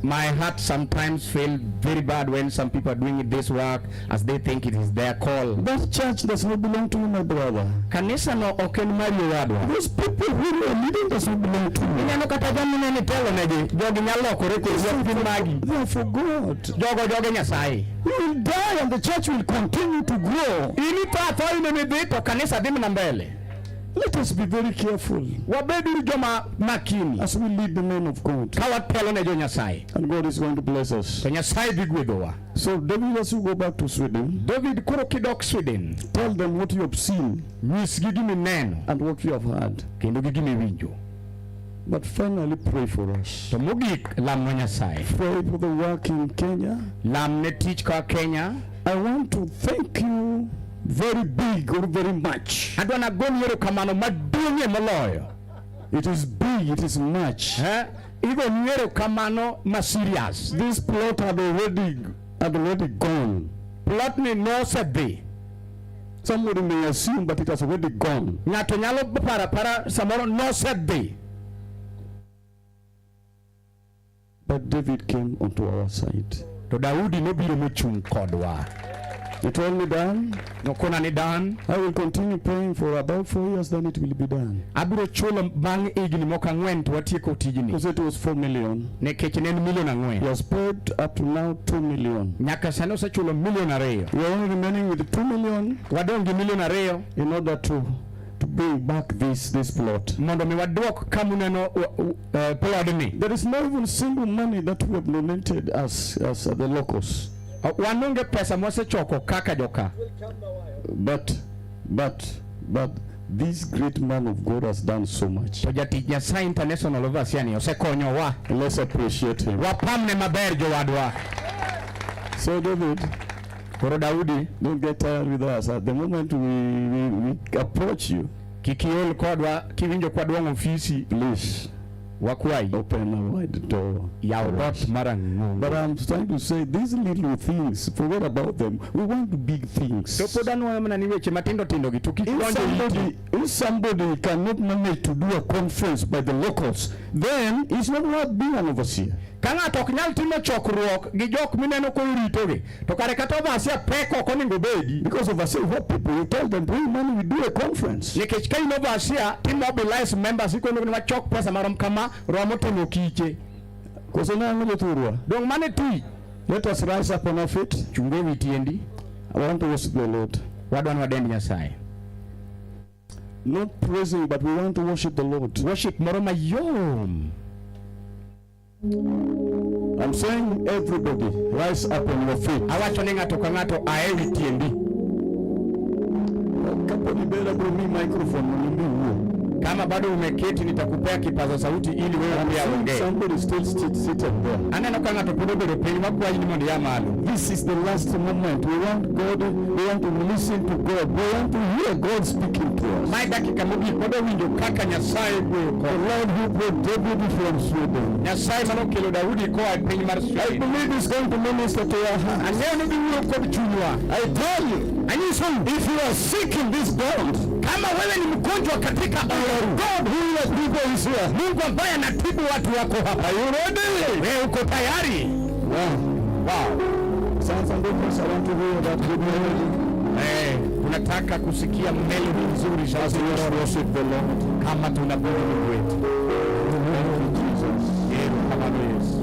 D: My heart sometimes feels very bad when some people are doing this work as they think it is their call.
C: That church does not belong to you, my brother.
D: Kanisa no oken mari wadwa.
C: Those people who are leading does not belong to you.
D: Nyano kata jamu nene telo neji. Jogi nyalo koreko magi.
C: They are for God.
D: Jogo Nyasaye.
C: You will die and the church will continue to grow.
D: Ili pa imebito kanisa dimi na mbele.
C: Let us be very careful as we lead the men of God. And God is going to bless us. So David, as you go back to Sweden, tell them what you have seen and what you have heard. But finally pray for us. Pray for the work in Kenya. I want to thank you very big or very much. It is big, it is much. This plot had already gone. Plot me no said. Somebody may assume, but it has already gone. But David came onto our side. It all be done. I will continue praying for about 4 years, then it will be done. Because it was 4 million. He has paid up to now 2 million. We are only remaining with 2 million in order to bring back this plot.
D: Mondo mi waduok kamuneno plodni.
C: There is not even single money that we have donated as the locals.
D: Wanonge pesa mwasechoko kaka joka.
C: But this great man of God has done so much.
D: Tojati Nyasaye International Overseas osekonyo wa.
C: Let's appreciate him.
D: Wapamne maber jowadwa.
C: So David,
D: Daudi,
C: don't get tired with us. At the moment we approach you,
D: kikiol kodwa kiwinjo kwa duong' ofisi,
C: please
D: wakwai
C: open a wide door.
D: But
C: I'm trying to say these little things, forget about them. We want big things.
D: If
C: somebody cannot manage to do a conference by the locals, then it's not worth being an overseer.
D: Kanga tok nyal timo chokruok gi jok mineno ko ritogi to kare kata overseer peko ko nego bedi,
C: because overseer what people you tell them bring money, we do a conference.
D: Nikech ka in overseer to mobilize members ikono ni wachok pesa marom kama romo timo kiche
C: koso na ngolo turwa
D: dong mane tui.
C: Let us rise up on our feet.
D: Chungo witiendi.
C: I want to worship the Lord.
D: Wadwan wadend Nyasaye.
C: Not praising, but we want to worship the Lord.
D: Worship moro mayom.
C: I'm saying everybody rise up on your feet.
D: Awacho ni ng'ato ka ng'ato ae witiendi.
C: Kaponi bela bro mi microphone mimi huo.
D: Kama bado umeketi nitakupea kipaza sauti ili wewe pia uongee.
C: Somebody still seated there.
D: Aneno ka ng'ato pod obedo piny makwayi ni mondo ya malo.
C: This is the last moment. We want God, we want to listen to God. We want to hear God speaking to us.
D: Mai dakika mogik pod winjo kaka Nyasaye wuoyo
C: The Lord who brought David from Sweden.
D: Nyasaye mano kelo Daudi koa piny mar Sweden.
C: I believe he's going to minister to your heart.
D: Ang'eyo ni wuoyo kod chunywa.
C: I tell you, if you are sick in this bond,
D: kama wewe ni mgonjwa katika
C: God who heals people is here.
D: Mungu ambaye anatibu watu wako hapa.
C: Are you ready?
D: Wewe uko tayari?
C: Wow. Sounds and difference. I want to hear that good melody.
D: Tunataka kusikia melody nzuri za
C: worship the Lord.
D: Kama tunabudu Mungu wetu. Kama Yesu.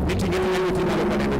D: Nitingeni yote nalo kwa neno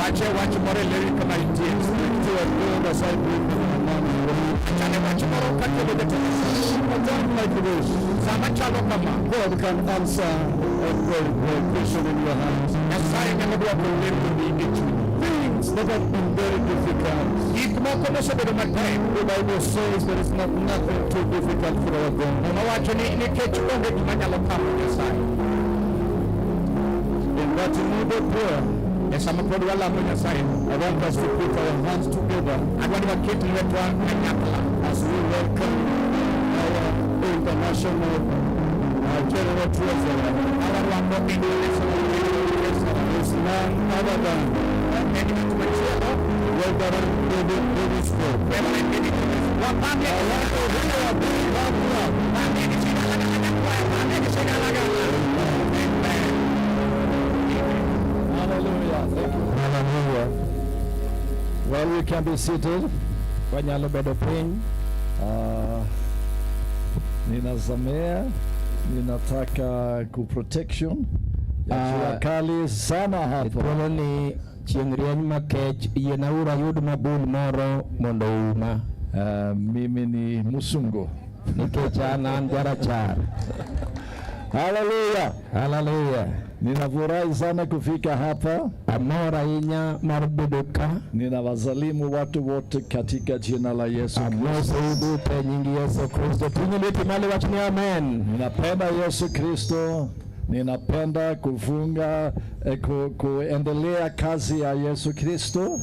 D: Wache more leri kama itie.
C: To a God as I bring my money.
D: Chane wache more kati de
C: Time like this,
D: sama chalo kama.
C: God can answer a question in your hands.
D: Nyasaye nyalo dwa problem ni ichu.
C: Things that have been very difficult.
D: Gik moko mosebedo matek.
C: The Bible says there is nothing too difficult for our God.
D: Owacho ni nikech onge gima nyalo kamo Nyasaye.
C: In that mood of prayer,
D: Sama pod walamo Nyasaye.
C: I want us to put our hands together
D: Agwani waket lwetwa kanyakla
C: as we welcome our international general treasurer.
D: awarwako international
C: Is none other than Reverend David Scott.
D: Wapambe
C: Hallelujah. Thank you. Hallelujah. Well, we can be seated.
G: Wanyalo bedo piny.
C: Ninazamea, ninataka kuprotection ya jua kali sana hapa.
G: Thuolo ni chieng' rieny makech, yienauru ayud mabul moro mondo uma.
C: Mimi ni musungu.
G: Nikech an jarachar.
C: Hallelujah.
G: Hallelujah.
C: Ninafurahi sana kufika hapa.
G: Amor ahinya mar bedo ka.
C: Ninawasalimu watu wote katika jina la Yesu Kristo.
G: Amoso duto nyingi Yesu Kristo. Ting'o lweti malo wachni amen.
C: Ninapenda Yesu Kristo. Ninapenda kufunga kuendelea kazi ya Yesu Kristo.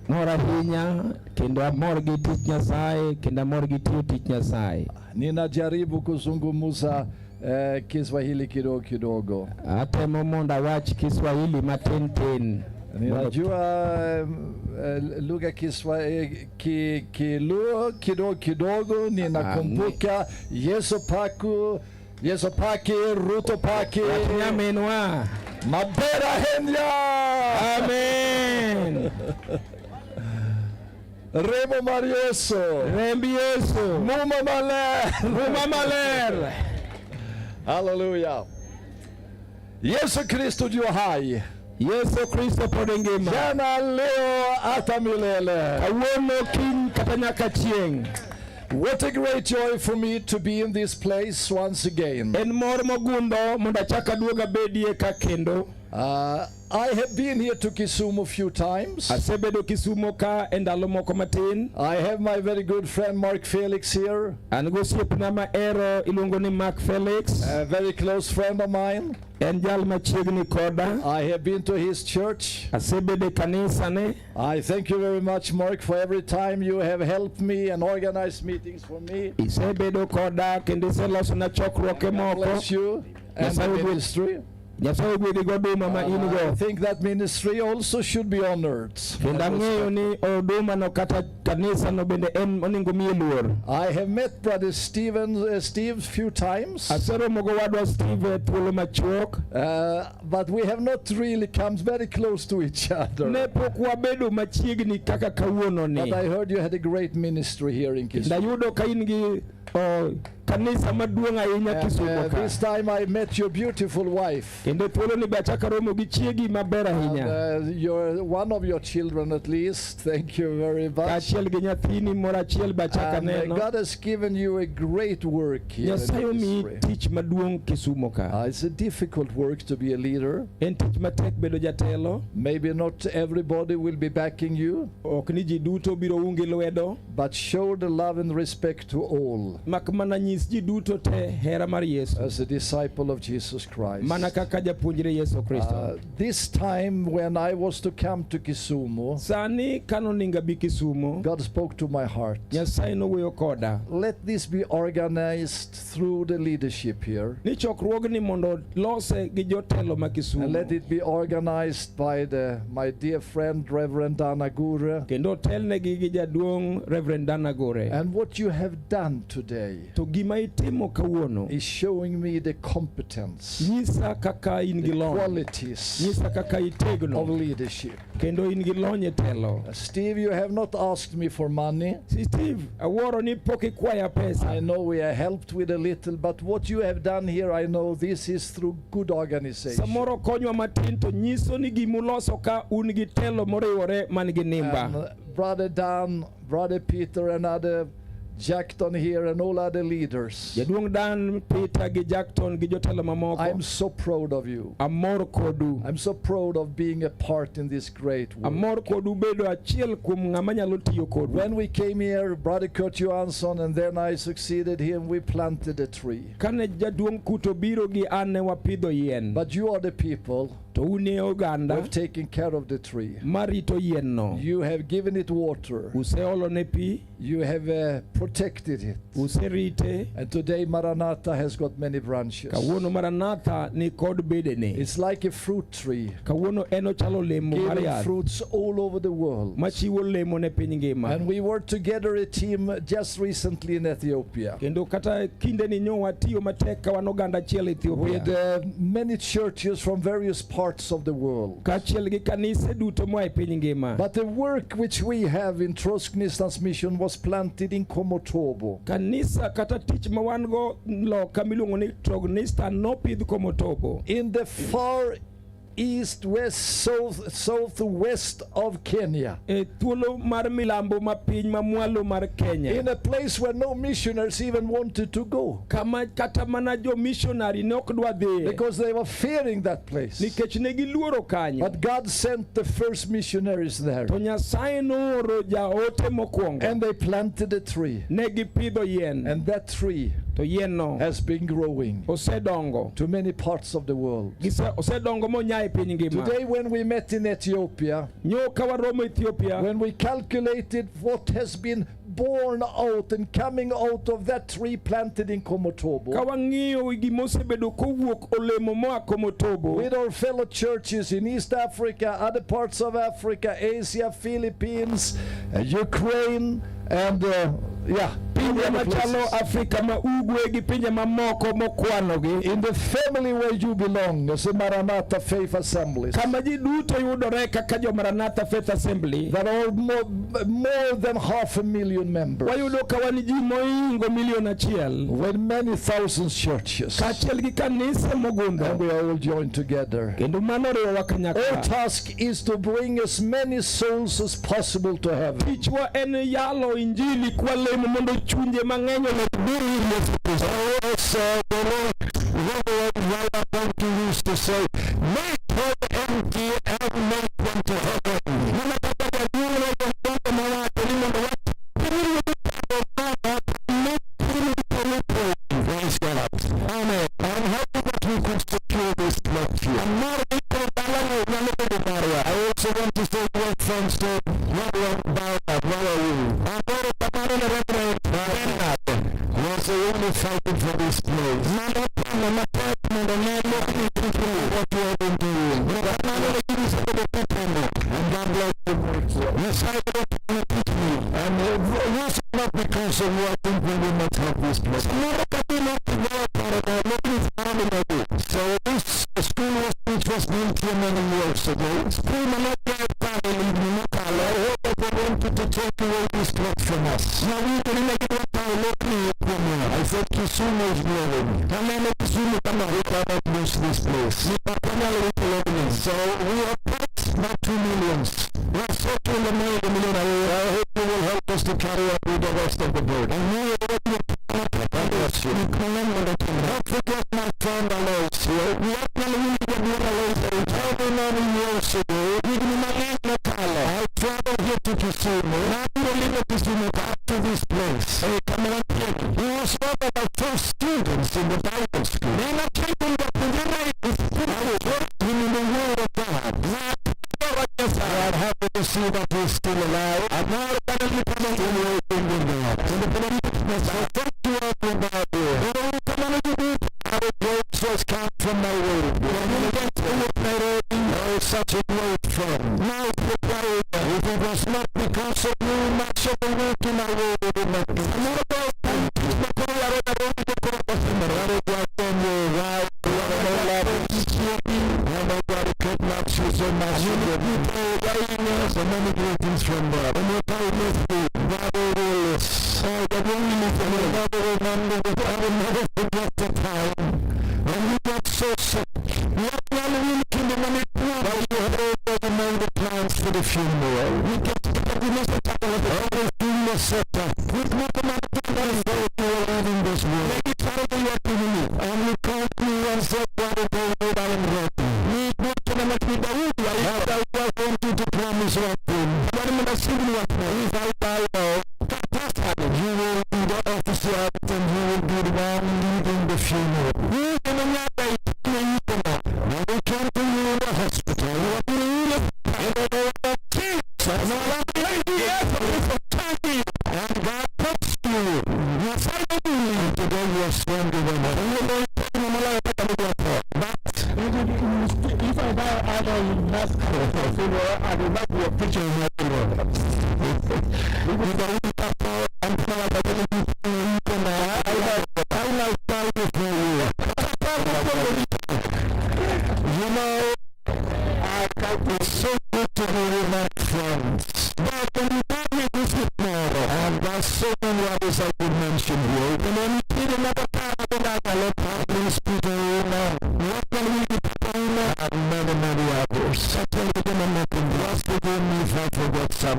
G: Mor ahinya kendo amor gi tich Nyasaye, kendo amor gi tiyo tich Nyasaye.
C: Ninajaribu kuzungumza Kiswahili kidogo.
G: Atemo mondo awach Kiswahili matin.
C: Ninajua lugha Kiluo kidogo. Ninakumbuka Yesu paki, Ruto paki.
G: Amenwa.
C: Mabera henya.
G: Amen.
C: Remo Marieso.
G: Rembi Yesu.
C: Muma maler. Hallelujah. Yesu Kristo yu hai.
G: Yesu Kristo pod ngima.
C: Jana, leo, hata milele.
G: Kawuono, kiny kata nyaka chieng'.
C: What a great joy for me to be in this place once again.
G: En mor mogundho mondo achak aduoga bedie ka kendo.
C: I have been here to Kisumu a few times.
G: Asebedo Kisumu ka e ndalo moko matin.
C: I have my very good friend Mark Felix here.
G: An gosiepna ma ero iluongo ni Mark Felix.
C: A very close friend of mine.
G: En jal machiegni koda.
C: I have been to his church.
G: Asebedo kanisa ne.
C: I thank you very much, Mark, for every time you have helped me and organized meetings for me.
G: Isebedo koda kendo iselosona chokruoge moko.
C: Bless you and the ministry.
G: I
C: think that ministry also should be honored. I have met Brother Steve a few times, but we have not really come very close to each other. But I heard you had a great ministry here in Kisumu. This time I met your beautiful wife.
G: You're
C: one of your children at least. Thank you very much. And God has given you a great work here in it's a difficult work to be a leader. Maybe not everybody will be backing you, but show the love and respect to all. As a disciple of Jesus Christ. This time when I was to come to Kisumu, God spoke to my heart. Let this be organized through the leadership here. And let it be organized by my dear friend Reverend Danagure. And what you have done today
H: today
G: to gima itimo kawuono
H: is showing me the competence,
G: nyisa kaka in gi
H: the
G: lony,
H: qualities
G: nyisa kaka
H: of
G: itegno
H: leadership.
G: kendo in gi lony e telo.
H: Steve, you have not asked me for money.
G: Si Steve, awuoro ni pok ikwaya
H: I
G: pesa.
H: know we are helped with a little, but what you have done here, I know this is through good organization.
G: Samoro konywa matin to nyiso ni gimuloso ka un gi telo moriwore man gi nimba.
H: Brother Dan, Brother Peter, and other Jackton here, and all other leaders,
G: Jaduong Dan, Peter gi Jackton gi jotelo mamoko.
H: I'm so proud of you.
G: Amor kodu.
H: I'm so proud of being a part in this great work.
G: Amor kodu bedo achiel kuom ng'ama nyalo tiyo kodu.
H: When we came here, Brother Kurt Johansson, and then I succeeded him, we planted a tree.
G: Kane jaduong Kuto biro gi an ne wapidho yien.
H: But you are the people
G: To une
H: who
G: oganda
H: have taken care of the tree.
G: marito yien no.
H: You have given it water.
G: Useolo ne pi,
H: You have protected it.
G: userite.
H: And today Maranatha has got many branches.
G: Kawuono Maranatha ni kod bedene.
H: It's like a fruit tree,
G: Kawuono en ochalo olemo mar
H: giving
G: yath
H: fruits all over the world.
G: machiwo olemo ne piny ngima.
H: And we were together a team just recently in Ethiopia
G: Kendo kata kinde ni nyo watiyo matek ka wan oganda achiel Ethiopia.
H: with many churches from various parts of the world.
G: Kaachiel gi kanise duto moa e piny ngima.
H: But the work which we have in Trosknistans mission was planted in Komotobo.
G: Kanisa kata tich ma wan go loka miluongo ni Trognistan nopidh Komotobo.
H: In the far east, west, southwest of Kenya.
G: E thuolo mar milambo ma piny ma mwalo mar Kenya.
H: In a place where no missionaries even wanted to go.
G: Kama kata mana jo missionary ne ok dwa dhiye.
H: Because they were fearing that place.
G: Nikech ne giluoro kanyo.
H: But God sent the first missionaries there.
G: To Nyasaye nooro jaote mokwongo.
H: And they planted a tree.
G: Ne gipidho yien.
H: And that tree
G: To yien no
H: has been growing
G: osedongo
H: to many parts of the world.
G: osedongo monya e piny ngima.
H: Today when we met in Ethiopia,
G: Nyo ka waromo Ethiopia,
H: when we calculated what has been born out and coming out of that tree planted in
G: ka
H: Komotobo,
G: wang'iyo gima osebedo kowuok olemo moa Komotobo
H: with our fellow churches in East Africa, other parts of Africa, Asia, Philippines, Ukraine, and
G: pinje machalo Afrika ma ugwe gi pinje mamoko mokwanogi.
H: in the family where you belong as a Maranatha Faith Assemblies,
G: Kama ji duto yudore kaka jo Maranatha Faith Assembly,
H: there are more than 500,000 members,
G: wayudo ka wan ji moingo milion achiel.
H: with many thousands churches,
G: Kaachiel gi kanise
H: and
G: mogundho.
H: we are all joined together.
G: Kendo mano riwowa
H: Our
G: kanyakla.
H: task is to bring as many souls as possible to heaven.
G: Tichwa en yalo injili kwa lemo mondo chunje mang'eny olobiri ir Yesu Kristo.
H: The Lord going to use to say, make her empty and make them to heaven. Praise God. Amen. I'm happy that we could secure this lecture. I also want to say to our friends to Reverend Bernard, where are you? Yes, we're only fighting for this place. What you have been doing. And God bless you. Yes, I want to teach me. And yes, not because of what I think we will not have this place. So this school was built here many years ago. I wanted to take away this clock from us. I said Kisumu is growing. We cannot lose this place. So we are part, not 2 millions. We are circling the million. I hope you will help us to carry on with the rest of the board. And we are God bless you. Don't forget my friend Alois here. How many years ago, I traveled here to Kisumu, back to this place. He was one of my first students in the Bible school. I was working in the Word of God. I'm happy to see that he's still alive. I'm not going to be so thank you everybody. Our grapes come from my word. Oh, such a great friend. Now, if it was not because of you, much of the work in my word would not be. So many greetings from there. And what I miss you, Bravo Luos. The women from the Bravo remember that I will never forget the time when we got so sick. Not one week in the minute, but you had already made the plans for the funeral. We get to the Mr. Tackle of the other funeral setup. With mathematical and you are leaving this world. Make it terribly what you need. And we can't do and say what it is that I am ready. We want to make it the wood. I want you to promise what thing. What am I saying what if I die now? You will be the officer and you will be the one leading the funeral. You can another now we come to you in the hospital. What do you look? And then the kids and all that lady and God puts you. You finally today you are stronger than that. And you're going to come alive like a little but if I die I will not I will not be a preacher in my world. If I look up and tell about the I like die before you. You know, it's so good to be with my friends. But when you tell me this is tomorrow, and there's so many others I could mention here, and then you did another part of that, I let Providence Peter what can we do and many others. I tell you them I'm not in the forgive me if I forget some.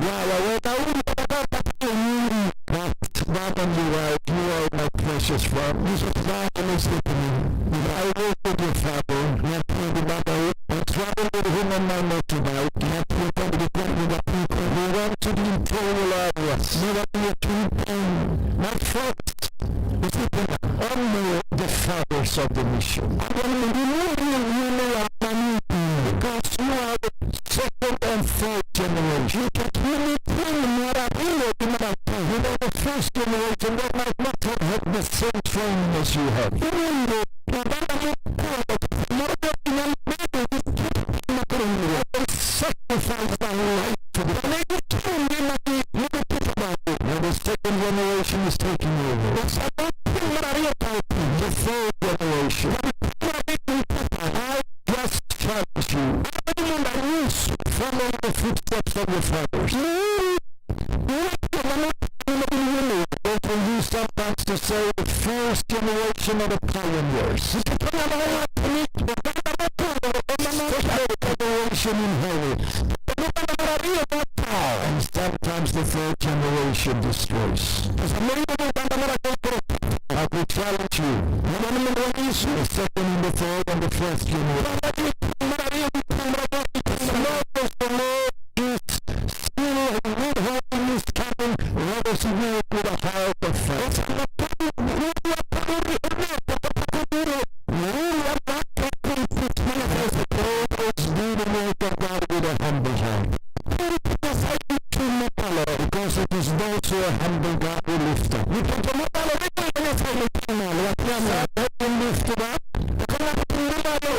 H: But you are my precious friend. This is not an instant. I work with your father, not with the mother, and travel with him and my mother tonight, not with the people who want to be imperial areas. You want to be a campaign. My first is only the fathers of the mission. I want to because you are the second and third generation. You can really you know the first generation that might not have had the same training as you have. You know, sacrifice my life to the second generation is taking over. The third generation. I just challenge you. Follow the footsteps of your fathers. They can use sometimes to say the first generation of the pioneers. Second generation inherits. And sometimes the third generation destroys. I will challenge you. The second and the third and the first generation. Let us work with a heart of faith. Do the work of God with a humble heart. Because it is those who are humble God will lift up. You can come up lift it up.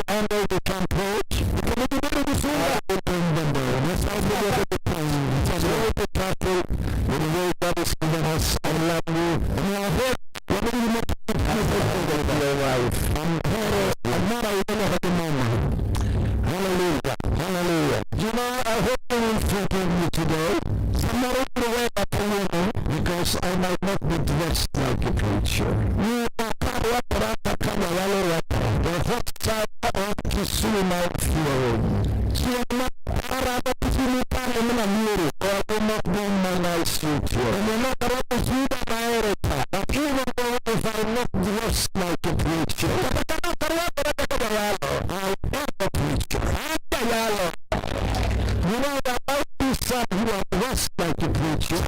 H: And they can preach. I will bring them down. Let's all look at the pain. It's a very careful with the way God is given us. I love you. And you are here. What do you make of your life? I'm not a winner at the moment. Hallelujah. Hallelujah. You know, I hope you will forgive me today. I'm not able to wake up a woman because I might not be dressed like a preacher. You are the hot side of Kisumu flowing. So I'm not I will not bring my nice suit here. And you're not allowed to do that but even though if I'm not dressed like a preacher, I am a preacher. You know there might be some who are dressed like a preacher,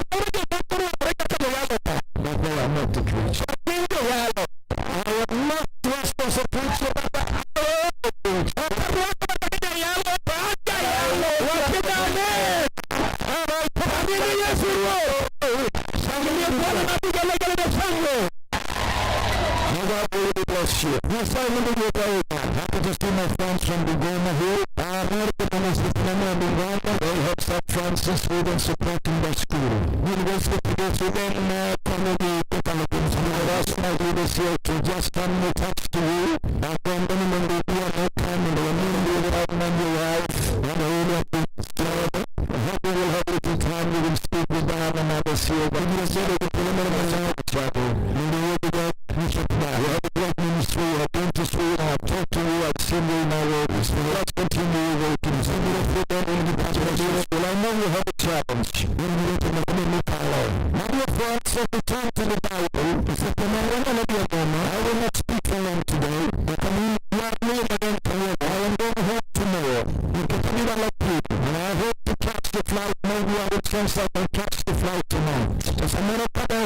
H: but they are not a preacher. I am not dressed as a preacher, but I am a preacher. Bless you. Yes, I remember you very well. Happy to see my friends from Bugoma here. American is the Premier of Bugoma. They have St. Francis with and supporting their school. University of Bugoma, community development. We have asked my leaders here to just come and touch to you. And then when we do no time and the community around and your wife, and all of the here, but you said that the ministry, our dentistry, our talk to you, our assembly, and our workers. So let's continue working. So we don't put that in the department. Well, I know you have a challenge. When you want to make a power. Now your friends, so we turn to the Bible. I will not speak for them today. But I mean, you are more than I am going to hope tomorrow. You can tell me that like people. And I hope to catch the flight. Maybe I will translate and catch the flight tonight. Because I'm not a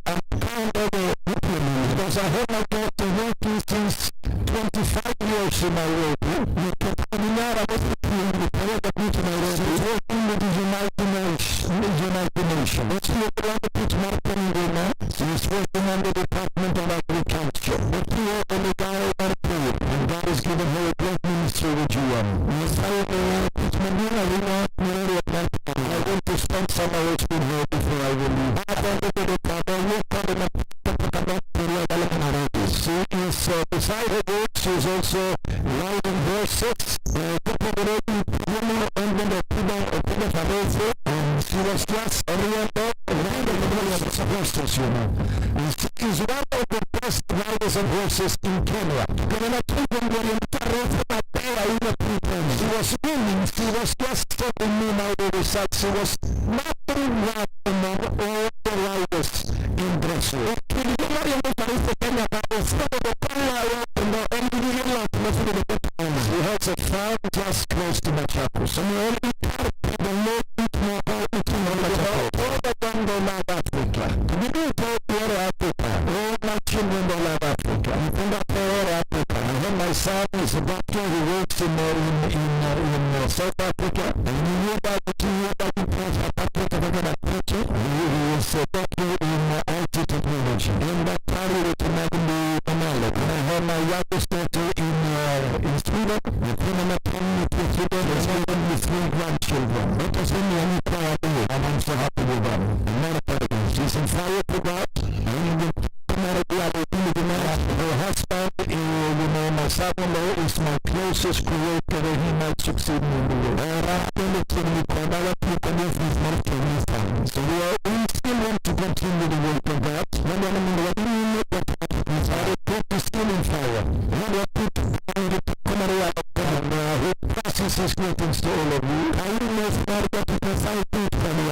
H: I'm kind of a because I have my daughter working since 25 years in Nairobi. You can terminar a veces the power that needs Nairobi. Working with the United Nations. It's here to want to put more money. She's working on the Department of Agriculture. But here on the guy and poor. And God has given her a great ministry with you. Yes, I want to spend some hours with her before I will leave. She is beside her work, she is also riding horses. She was just oriented horses, you know. And she is one of the best riders of horses in Kenya. She was winning, she was just telling me now the results. She was nothing wrong among all the riders in Brazil. She has a farm just close to Machakos. And we already talked about the Lord all the one they love Africa. We do talk about Africa. All my children they love Africa. I think that they are Africa. And then my son is a doctor who works in South Africa. And you hear about the 2 years back in South Africa, they're going to teach it. He is a doctor in IT technology. And that party with the Magni Amala. And I have my youngest daughter in Sweden. The Panama family with children is having with 3 grandchildren. That doesn't mean any power to it. And I'm so happy with them. I'm not a party. She's in fire for God. And her husband, my son-in-law is my closest co-worker and he might succeed in the world. So we still want to continue the work of God. Put still in fire. Who passes his greetings to all of you. I will not start to find people from you.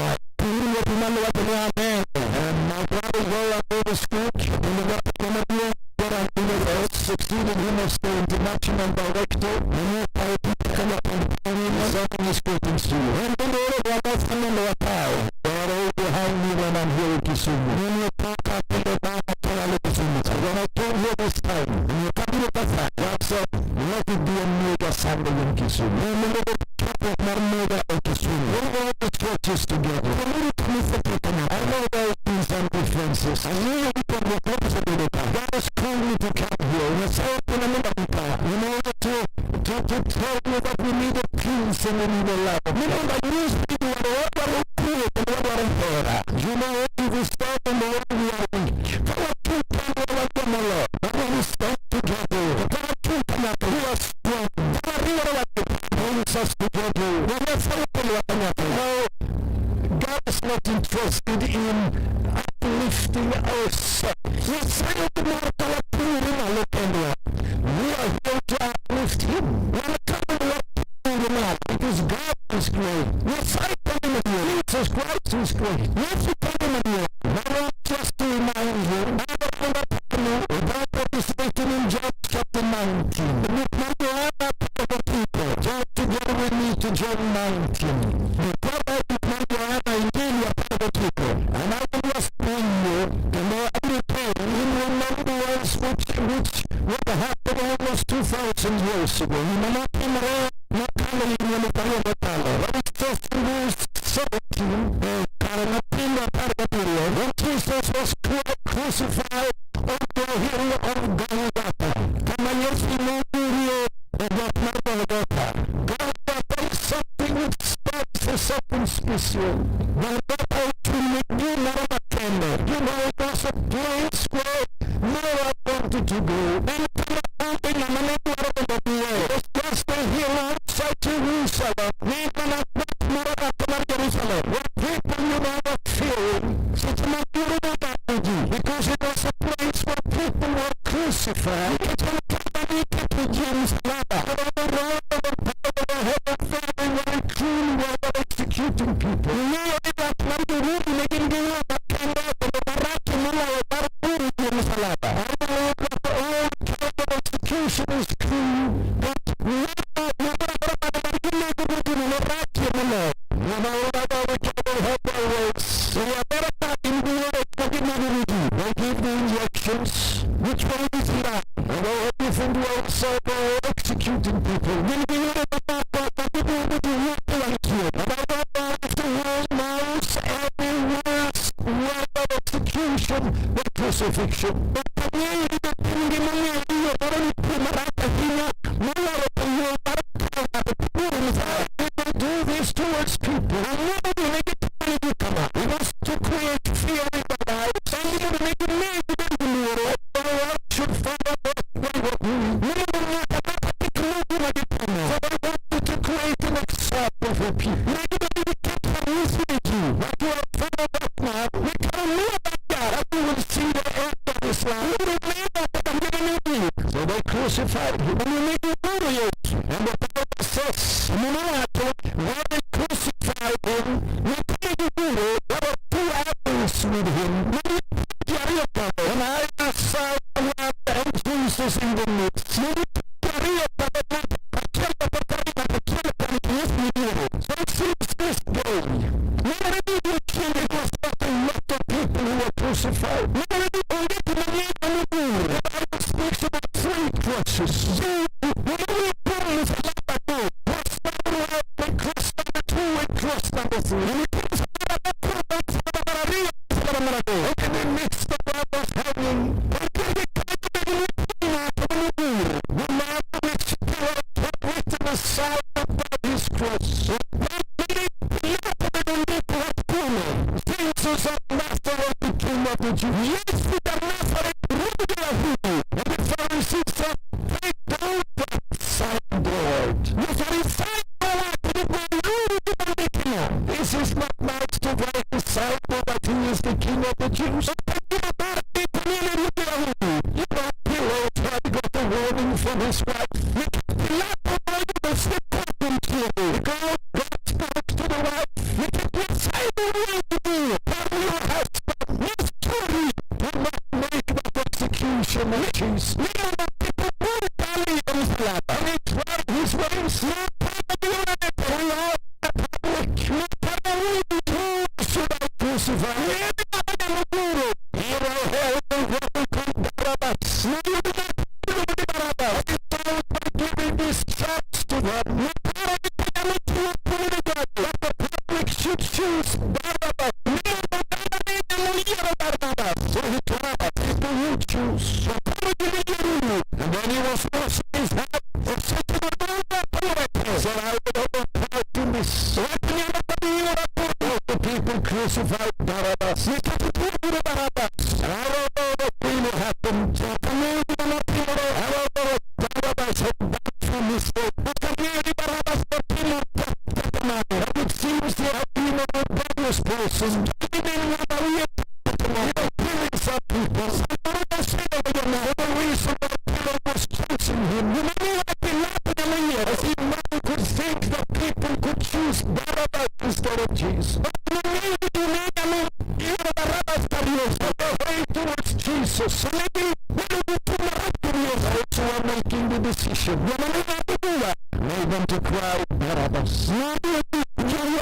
H: And my brother go up to the school succeeded him as the international director. And you come up and something is greetings to you. And then all of our family of power. They are all behind me when I'm here in Kisumu. When you talk up in the back of Kisumu. So when I came here this time, and you come here with that, God said, let it be a mega Assembly in Kisumu. And we will keep it more mega in Kisumu. We'll all the churches together. I know there are some differences. I know you can be comfortable. God has called me to come here. And it's all in America. In order to tell me that we need a peace and we need a love. You know that these people are all cool and all are fair. You know, if we start in the world, we are weak. But I keep telling you what them a lot. But when we start together, but I keep telling you, we are strong. But I really like to hold us together. When I say no, God is not interested in uplifting ourselves. We say to mortal we are here to uplift him. We are coming up to the because God is great. We fight for him again. Jesus Christ is great. We have to put him again. Now just to remind you, about what is written in John chapter 19. With Maranatha for the people. Join together with me to John 19. The prophet with Maranatha indeed you are part of the people. And I will just bring you the Lord everything in remembrance which what happened almost 2,000 years ago. You may not remember not coming in the Tayo. But it's just in verse 17. When Jesus was crucified on the hill of Golgotha. Golgotha is something which stands for something special. Golgotha you know it was a place where Noah wanted to go. And it was just a hill outside Jerusalem. Jerusalem. Where people, you know, were filled You know that we can help our ways. So we are better back in the world. They give the injections. Which way is it at? And everything to outside by executing people. Will be able to back up and be able to work like you. And I don't know if the world knows any worse way of execution than crucifixion. But the way that the Maranatha para ni Maranatha hiya, Maranatha hiya para we will do this towards people. We want to make it to come out. We want to create fear in their lives. And we want to make it made in the world. The world should follow us. We want to create an example for people. We can listen to you. What you are following up now, we can live like that. And we will see the end of this life. We will live like that. So they crucified him. And we make it glorious. And the Bible says, when they crucified him, we couldn't do it. There were 2 apples with him. And I saw and Jesus in the midst. So it seems this day, not only killed, it was not a lot of people who were crucified. Not only the Bible speaks about 3 crosses. Cross number 3. And in the midst of what was happening, the man which put written the side of his cross. Jesus of Nazareth, the King of the Jews. Yes, the Nazareth, and the Pharisees said, they don't that sign board. Yes, what is sign board? This is not nice to write the sign board that he is the King of the Jews. You know, Pilate had got a warning from his wife. God spoke to the wife. You can decide what to do. But your husband, his story, will not make that execution of Jesus. People will die in his blood. And he tried his ways. We are should I crucify him? Here I held the what we call Barabbas. By giving this chance to them, the public should choose Barabbas. So he told us, people you choose. And then he was washing his hands. So I would have tried to miss. The people crucified Barabbas. I don't know what really happened. I don't know what Barabbas had done for mistake. It seems to have been a rebellious person. Killing some people. The reason that Pilate was choosing him. You know what happened? As he could think that people could choose Barabbas instead of Jesus. Towards Jesus. So maybe also are making the decision. Lay them to cry Barabbas. I don't know really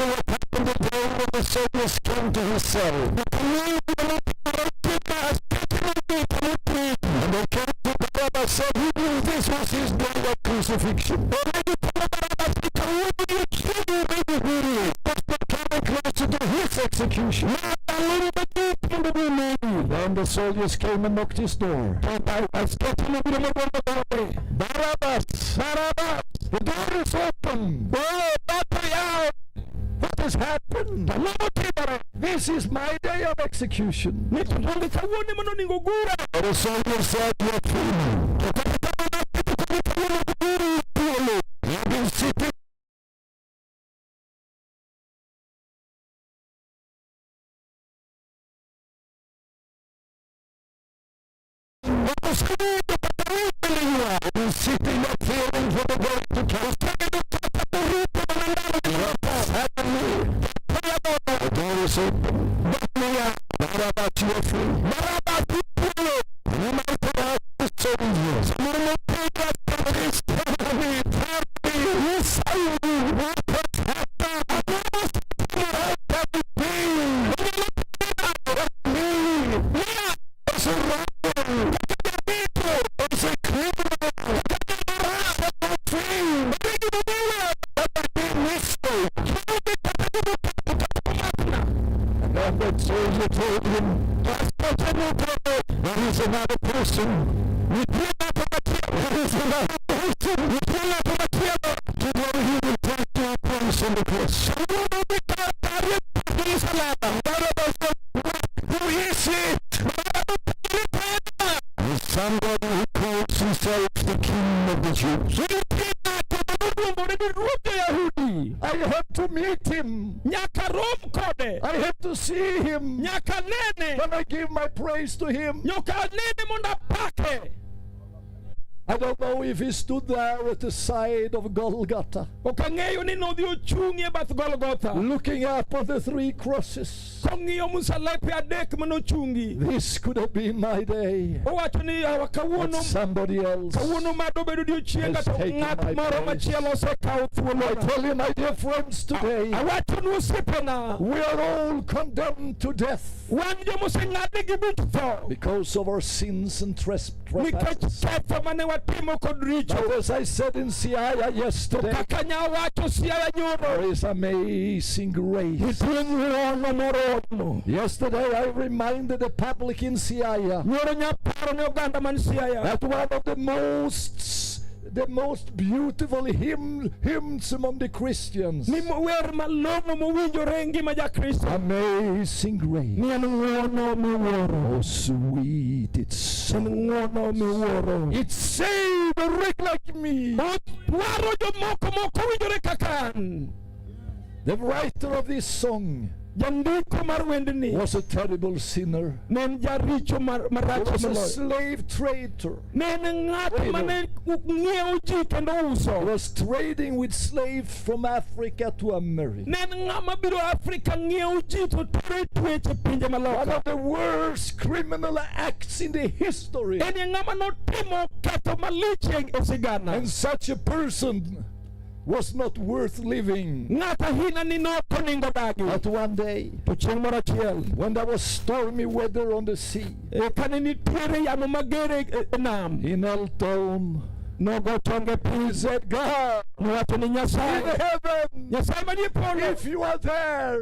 H: what happened the day when the soldiers came to his cell. And they came to Barabbas said he knew this was his day of crucifixion. Closer to his execution. Then the soldiers came and knocked his door. Barabbas! Barabbas! The door is open! Oh, out! What has happened? This is my day of execution. The soldiers said, you're free. You've been sitting. Sitting up feeling for the world to come. The door is open. Barabbas, you are free. Barabbas, you might have asked the soldiers. You will take us to this family. Yes, I will. So you told him, there is another person. There is another person. Together he will take your place on the cross. Who is it? It's somebody who calls himself the King of the Jews. I have to meet him. I have to see him. When I give my praise to him. I don't know if he stood there at the side of Golgotha, looking up on the three crosses. This could have been my day, but somebody else has taken my place. I tell you, my dear friends, today we are all condemned to death because of our sins and trespasses. But as I said in Siaya yesterday, there is amazing grace. Yesterday I reminded the public in Siaya that one of the most beautiful hymns among the Christians, Amazing Grace, oh sweet it sounds, it saved a wreck like me. The writer of this song was a terrible sinner. He was a slave trader. He was trading with slaves from Africa to America. One of the worst criminal acts in the history. And such a person was not worth living. But one day, when there was stormy weather on the sea, he knelt down. He said, God, in heaven, if you are there,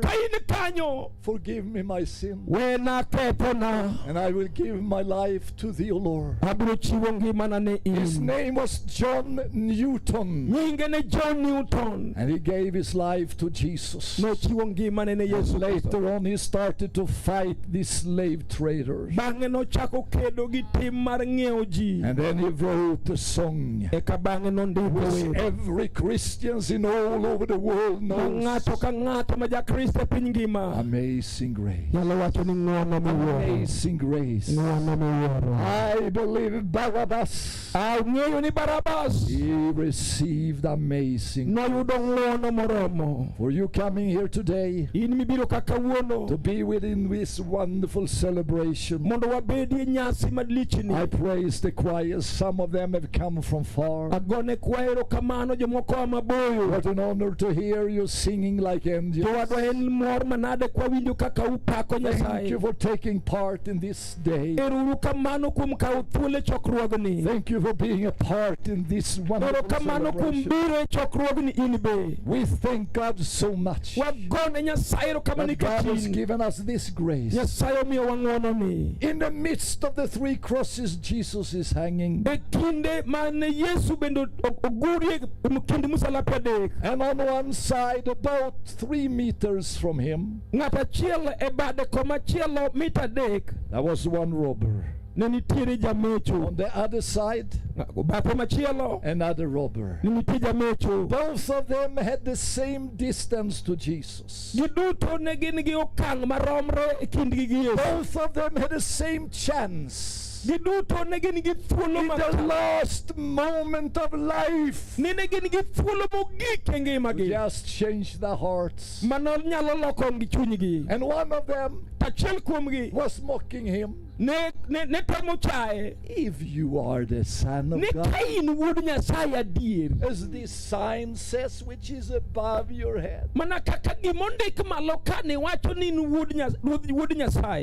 H: forgive me my sin, and I will give my life to thee, O Lord. His name was John Newton, and he gave his life to Jesus. And later on he started to fight these slave traders. And then he wrote a song which every Christians in all over the world knows. Amazing Grace. Amazing Grace. I believe Barabbas, he received amazing. For you coming here today to be within this wonderful celebration, I praise the choir. Some of them have come from far. What an honor to hear you singing like angels. Thank you for taking part in this day. Thank you for being a part in this wonderful celebration. We thank God so much that God has given us this grace. In the midst of the three crosses, Jesus is hanging. And on one side, about 3 meters from him, there was one robber. On the other side, another robber. Both of them had the same distance to Jesus. Both of them had the same chance. In the last moment of life, just change the hearts. And one of them was mocking him. If you are the Son of God, as this sign says, which is above your head,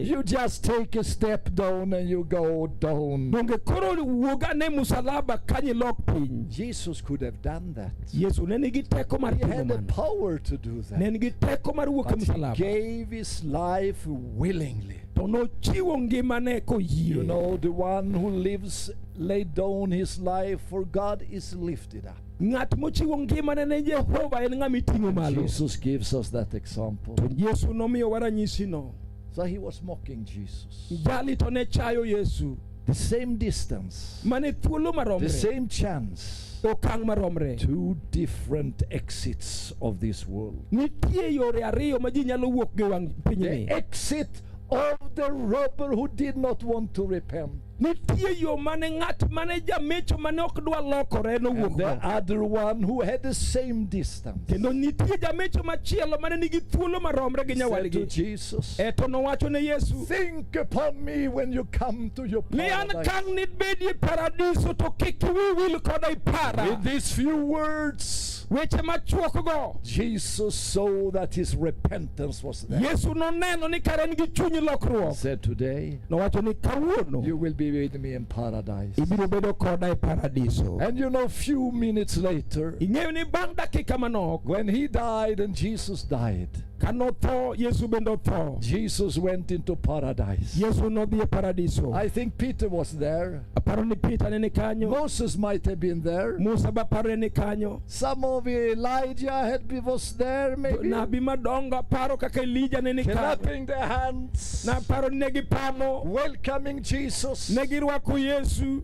H: you just take a step down and you go
I: walk down.
H: Donge koro wuoga ne musalaba kanyi lok piny.
I: Jesus could have done that.
H: Yesu ne nigi teko mar
I: He
H: timo
I: had the
H: mano.
I: power to do
H: Ne
I: that.
H: nigi teko mar wuok e
I: But he
H: musalaba.
I: gave his life willingly.
H: To nochiwo ngimane koyie.
I: You know, the one who lives, laid down his life for God is lifted up.
H: Ng'at mochiwo ngimane ne Jehova en ng'ama iting'o malo.
I: Jesus gives us that example.
H: To Yesu nomiyowa ranyisino.
I: So he was mocking Jesus.
H: Jali to ne chayo Yesu.
I: The same distance,
H: Mane thuolo
I: the
H: maromre.
I: same chance.
H: Okang' maromre.
I: Two different exits of this world.
H: Nitie yore ariyo ma ji nyalo wuok gi wang' pinyni.
I: The exit of the robber who did not want to repent.
H: Nitie yo mane ng'at mane jamecho mane ok dwa lokore
I: And
H: nowuok
I: the
H: go.
I: other one who had the same distance.
H: Kendo nitie jamecho machielo mane nigi thuolo maromre gi
I: Said to
H: nyawadgi.
I: Jesus,
H: Eto nowacho ne Yesu,
I: think upon me when you come to your
H: ni an
I: paradise.
H: kang' nibedie paradiso to kik iwi wil koda ipara.
I: With these few words,
H: Weche machuok go.
I: Jesus saw that his repentance was there.
H: Yesu noneno ni kare nigi chuny lokruok.
I: Said, today
H: Nowacho ni kawuono
I: you will be with me in paradise.
H: ibiro bedo koda e paradiso.
I: And you know, few minutes later,
H: Ing'eyo ni bang' dakika manok
I: when he died and Jesus died,
H: kanotho Yesu bende otho.
I: Jesus went into paradise.
H: Yesu nodhi e paradiso.
I: I think Peter was there.
H: Aparo ni Peter ne ni kanyo.
I: Moses might have been there.
H: Musa ba paro ni kanyo.
I: Some of Elijah was there, maybe.
H: Nabi madongo aparo kaka Elijah ne ni kanyo.
I: Clapping their hands,
H: Na paro negi pamo.
I: welcoming Jesus.
H: Negi rwako Yesu.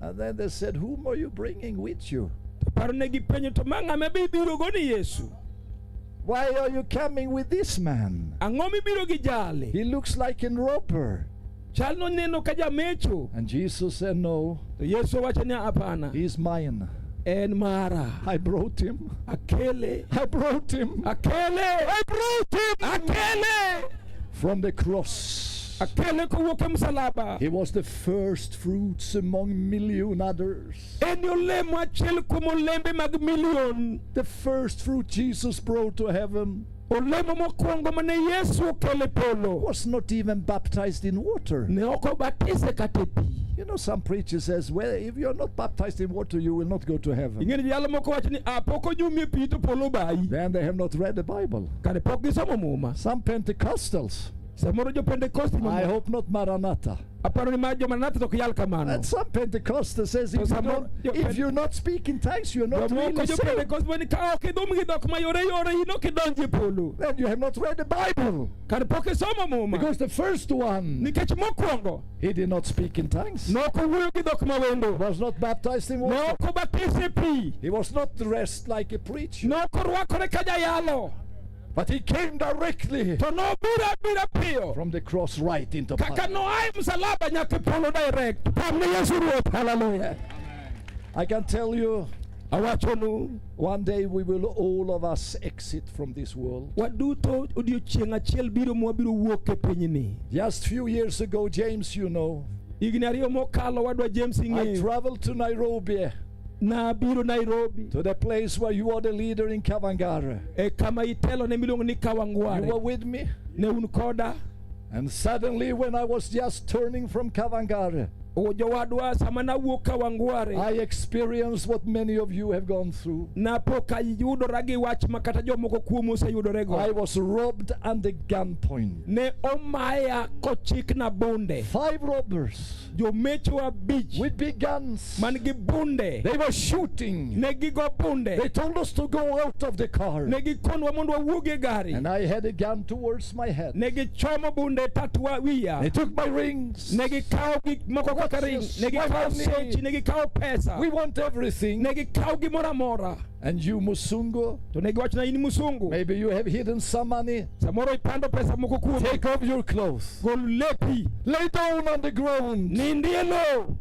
I: And then they said, whom are you bringing with you?
H: Paro negi penjo to manga me bibiro go ni Yesu.
I: Why are you coming with this man?
H: Ang'o mibiro gi jali?
I: He looks like a robber.
H: Chal no neno ka jamecho.
I: And Jesus said, no,
H: To Yesu wacho ni apana.
I: he's mine.
H: En mara.
I: I brought him.
H: Akele.
I: I brought him
H: Akele. I brought him. Akele.
I: from the cross.
H: Akele kowuok e msalaba.
I: He was the first fruits among million others.
H: En olemo achiel kuom olembe mag milion.
I: The first fruit Jesus brought to heaven
H: Olemo mokwongo mane Yesu okelo e polo.
I: was not even baptized in water.
H: Ne ok obatise kata e pi.
I: You know, some preacher says, well, if you're not baptized in water, you will not go to heaven.
H: Ing'eni jalo moko wacho ni pok onyumi e pi to polo bayi.
I: Then they have not read the Bible.
H: Kare pok gisomo muma.
I: Some Pentecostals,
H: Samoro jo Pentecost
I: I hope not Maranatha.
H: aparo ni ma jo Maranatha to ok yal kamano.
I: And some Pentecostals says,
H: So some
I: if you're not speaking tongues, you're not really
H: Jomoko jo
I: saved.
H: Pentecost mani ka ok idhum gi dhok mayore yore in ok idonji e polo.
I: Then you have not read the Bible.
H: Kare pok isomo muma.
I: Because the first one,
H: Nikech mokwongo
I: he did not speak in tongues.
H: nok owuoyo gi dhok mawendo.
I: Was not baptized in water.
H: Nok obatise e pi.
I: He was not dressed like a preacher.
H: Nok orwakore ka jayalo.
I: But he came directly
H: To nobiro abira piyo.
I: from the cross right into
H: Kaka
I: paradise.
H: noae msalaba nyaka e polo direct. Pamne Yesu Ruoth. Hallelujah.
I: I can tell you,
H: Awachonu
I: one day we will all of us exit from this world.
H: waduto odiochieng' achiel biro mwabiro wuok e pinyni.
I: Just few years ago, James, you know,
H: Higni ariyo mokalo wadwa James
I: I
H: ing'eyo.
I: traveled to Nairobi,
H: Nabiro Nairobi.
I: to the place where you are the leader in Kavangara.
H: E kama itelo ne miluongo ni
I: You were
H: Kawangware.
I: with me.
H: Ne un koda.
I: And suddenly, when I was just turning from Kavangara,
H: O jowadwa sama nawuok Kawangware.
I: I experienced what many of you have gone through.
H: Napok ayudora gi wach ma kata jomoko kuomu oseyudore go.
I: I was robbed under gunpoint.
H: Ne omaya kochikna bunde.
I: 5 robbers
H: Jomecho abich
I: with big guns.
H: man gi bunde.
I: They were shooting.
H: Ne gigo bunde.
I: They told us to go out of the car.
H: Ne gikonwa mondo wawuog e gari.
I: And I had a gun towards my head.
H: Ne gichomo bunde tatwa wiya.
I: They took my rings.
H: Ne gikawo gik moko kaka ring. Ne gikawo sechi. Ne gikawo pesa.
I: We want everything.
H: Ne gikawo gimoro amora.
I: And you, Musungo,
H: To ne giwacho na in musungu.
I: maybe you have hidden some money.
H: Samoro ipando pesa moko kuomi.
I: Take off your clothes.
H: Gol lepi.
I: Lay down on the ground.
H: Nindie lo.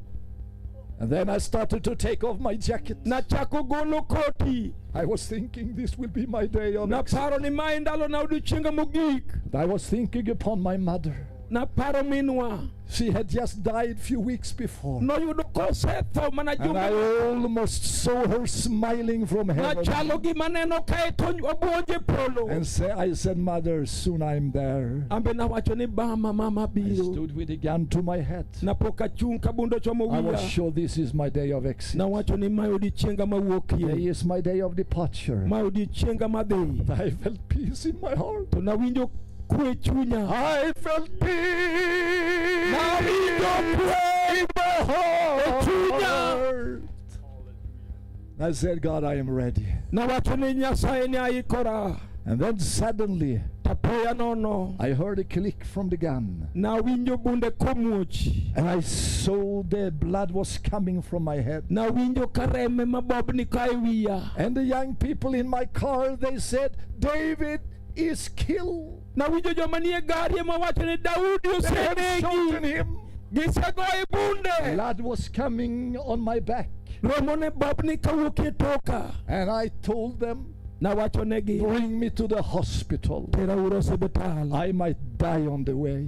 I: And then I started to take off my jacket.
H: Nachako golo koti.
I: I was thinking this will be my day of exit.
H: Naparo ni mae ndalo na odiochienga mogik.
I: I was thinking upon my mother.
G: Na paro minwa.
I: She had just died few weeks before.
G: No yudo kosetho mana
I: And I almost saw her smiling from heaven. And I said, Mother, soon I'm there. I stood with the gun to my head. I was sure this is my day of exit. Today is my day of departure. I felt peace in my heart. I felt peace in my heart. I said, God, I am ready. And then suddenly, I heard a click from the gun. And I saw the blood was coming from my head. And the young people in my car, they said, David is killed. They had shot him. Blood was coming on my back. And I told them, bring me to the hospital. I might die on the way.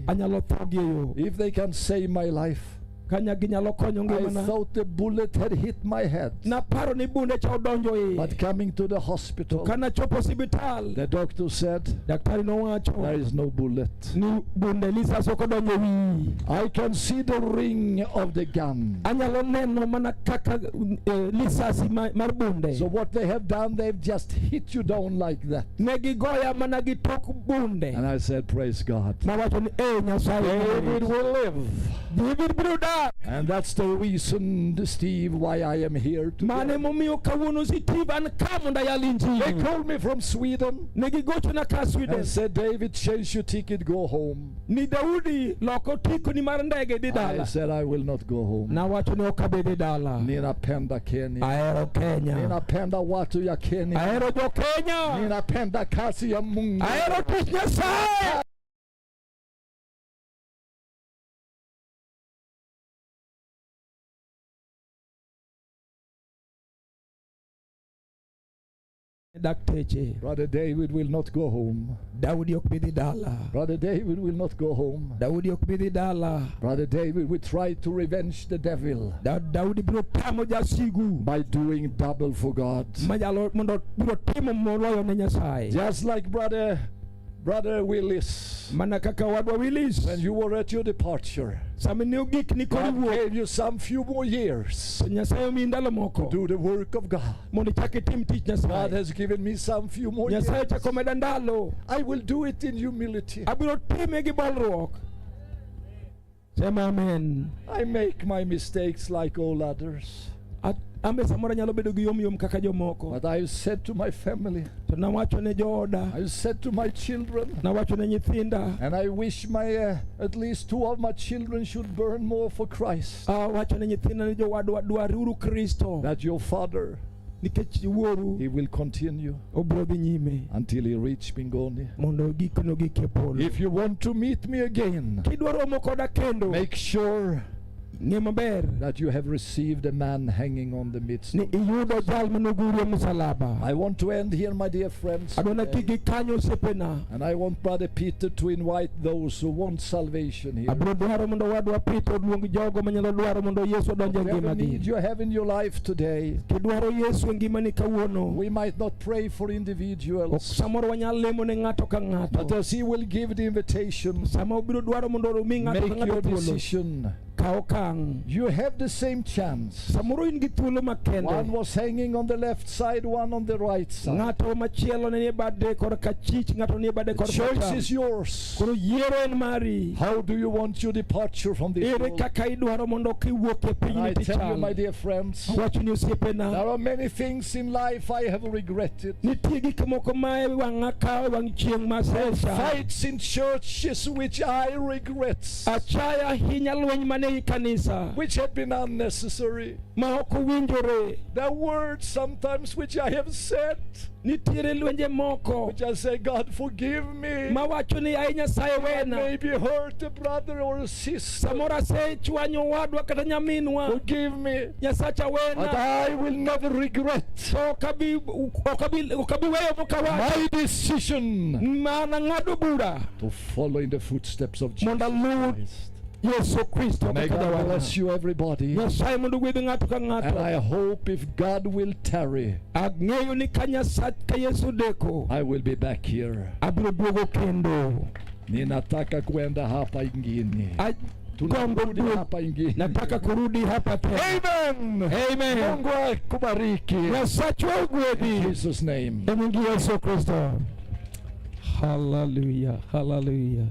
I: If they can save my life. I thought the bullet had hit my head. But coming to the hospital, the doctor said, there is no bullet. I can see the ring of the gun. So what they have done, they've just hit you down like that. And I said, praise God. David will live. And that's the reason, Steve, why I am here today. They called me from Sweden and said, David, change your ticket, go home. I said, I will not go home. Ninapenda Kenya. Ninapenda watu ya Kenya. Ninapenda kazi ya Mungu. Brother David will not go home. Brother David will not go home. Brother David will try to revenge the devil by doing double for God. Just like Brother Willis, when you were at your departure, God gave you some few more years to do the work of God. God has given me some few more years. I will do it in humility. I make my mistakes like all others. But I said to my family, I said to my children, and I wish at least 2 of my children should burn more for Christ. That your father, he will continue until he reach Bingoni. If you want to meet me again, make sure that you have received a man hanging on the midst of I want to end here, my dear friends, and I want Brother Peter to invite those who want salvation here. Whatever need you have in your life today, we might not pray for individuals, but as he will give the invitation, make your decision. You have the same chance. One was hanging on the left side, one on the right side. The choice is yours. How do you want your departure from this world? And I tell you, my dear friends, there are many things in life I have regretted. Fights in churches which I regret. which had been unnecessary. The words sometimes which I have said, which I say, God forgive me, maybe hurt a brother or a sister. Forgive me, but I will never regret my decision to follow in the footsteps of Jesus Christ. May God bless you, everybody. And I hope if God will tarry, I will be back here. Ninataka kwenda hapa ingine.
H: Nataka kurudi hapa tena.
I: Amen.
H: Amen.
I: Mungu akubariki. In Jesus' name.
H: Yesu Kristo. Hallelujah. Hallelujah.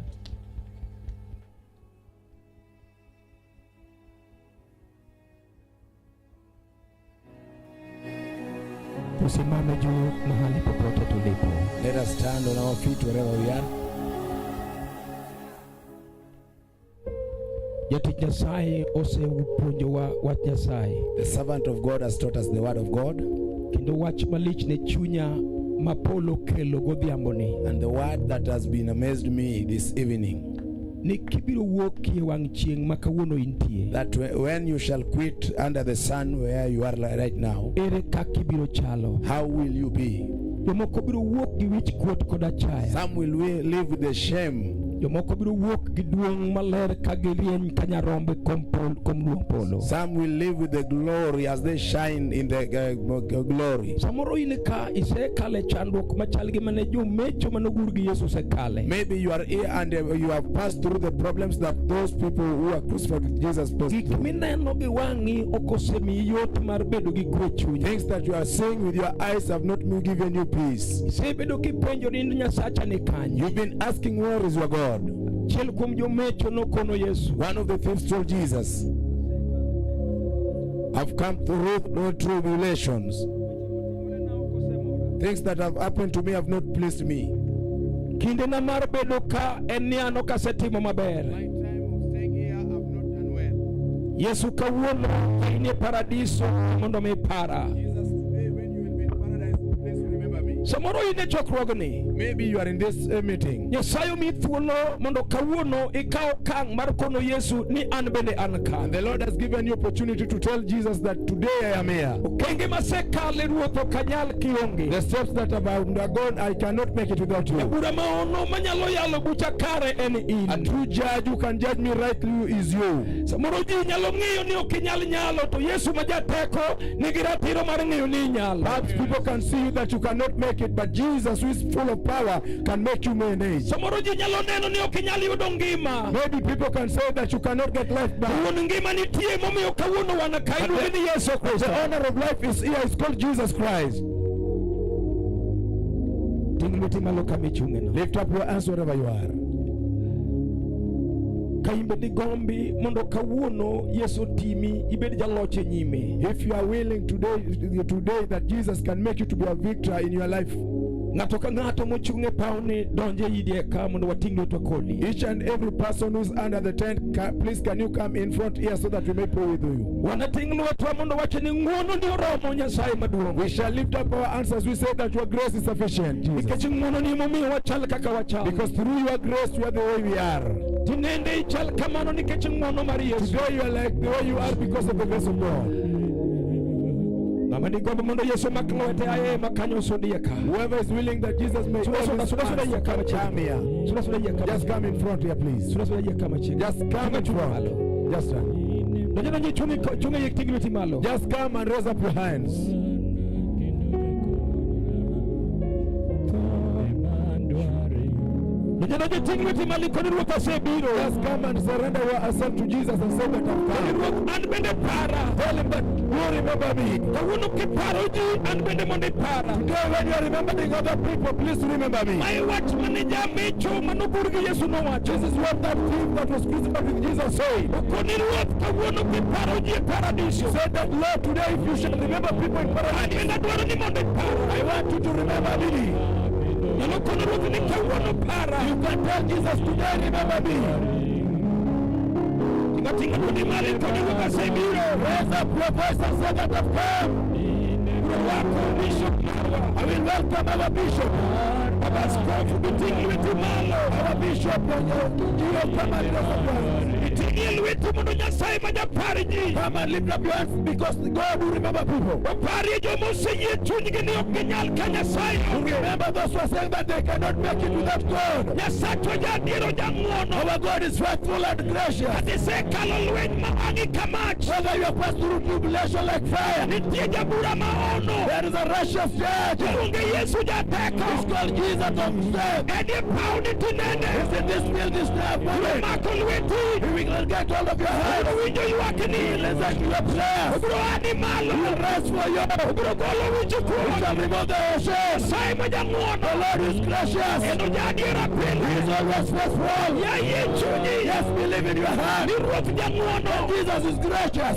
H: Tusimame juu mahali popote tulipo.
G: Let us stand on our feet wherever we are.
H: The
G: servant of God has taught us the word of God. And the word that has been amazed me this evening, that when you shall quit under the sun where you are right now, how will you be? Some will live with the shame. Some will live with the glory as they shine in the glory. Maybe you are here and you have passed through the problems that those people who are crucified with Jesus passed through. Things that you are seeing with your eyes have not given you peace. You've been asking, where is your God? One of the thieves told Jesus, I've come through tribulations. Things that have happened to me have not pleased me. My time of staying here, I've not done well. Jesus, today when you will be in paradise, maybe you are in this meeting. And the Lord has given you opportunity to tell Jesus that today I am here. The steps that have undergone, I cannot make it without you. A true judge who can judge me rightly is you. Perhaps people can see that you cannot make it, but Jesus, who is full of power, can make you manage. Maybe people can say that you cannot get life back. The honor of life is here. It's called Jesus Christ. Lift up your hands wherever you are. If you are willing today that Jesus can make you to be a victor in your life, each and every person who's under the tent, please can you come in front here so that we may pray with you. We shall lift up our hands as we say that your grace is sufficient, Jesus. Because through your grace we are the way we are. Today you are like the way you are because of the grace of God. Whoever is willing that Jesus may come here. Just come in front here, please. Just come in front. Just come and raise up your hands. Just come and surrender yourself to Jesus and say that I've come. Tell him that you remember me. Today when you are remembering other people, please remember me. This is what that thief that was crucified with Jesus said. He said that, Lord, today if you shall remember people in paradise, I want you to remember me. You can tell Jesus today, remember me.
H: Raise up your voice and say that I've come. I will welcome our bishop. Our bishop, come and lift up your hands because God will remember people. Remember those who are saying that they cannot make it without God. Our God is faithful and gracious. Whether you are passed through tribulation like fire, there is a righteous judge. It's called Jesus of Strength. Is in this field this time? We will get all of your hands. Listen to your prayer. We will rest for you. We shall remove the ashes. The Lord is gracious. He is always faithful. Yes, believe in your heart. Jesus is gracious.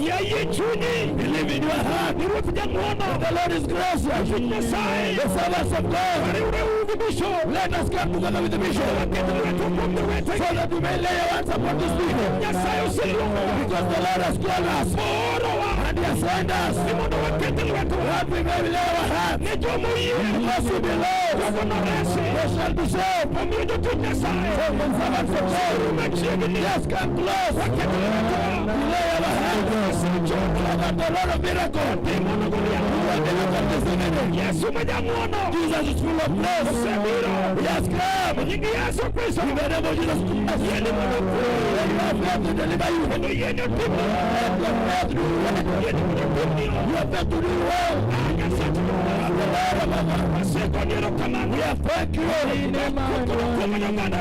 H: Believe in your heart. The Lord is gracious. The servants of God. Let us come together with the bishop so that we may lay our hands upon this people. Because the Lord has called us and He has sent us that we may lay our hands. Because we believe we shall be saved. Servants of God, yes, come close. We lay our hands so that the Lord of miracles Jesus is full of grace. He has come. In the name of Jesus Christ. You have to deliver you. You have to do well. We have thank you.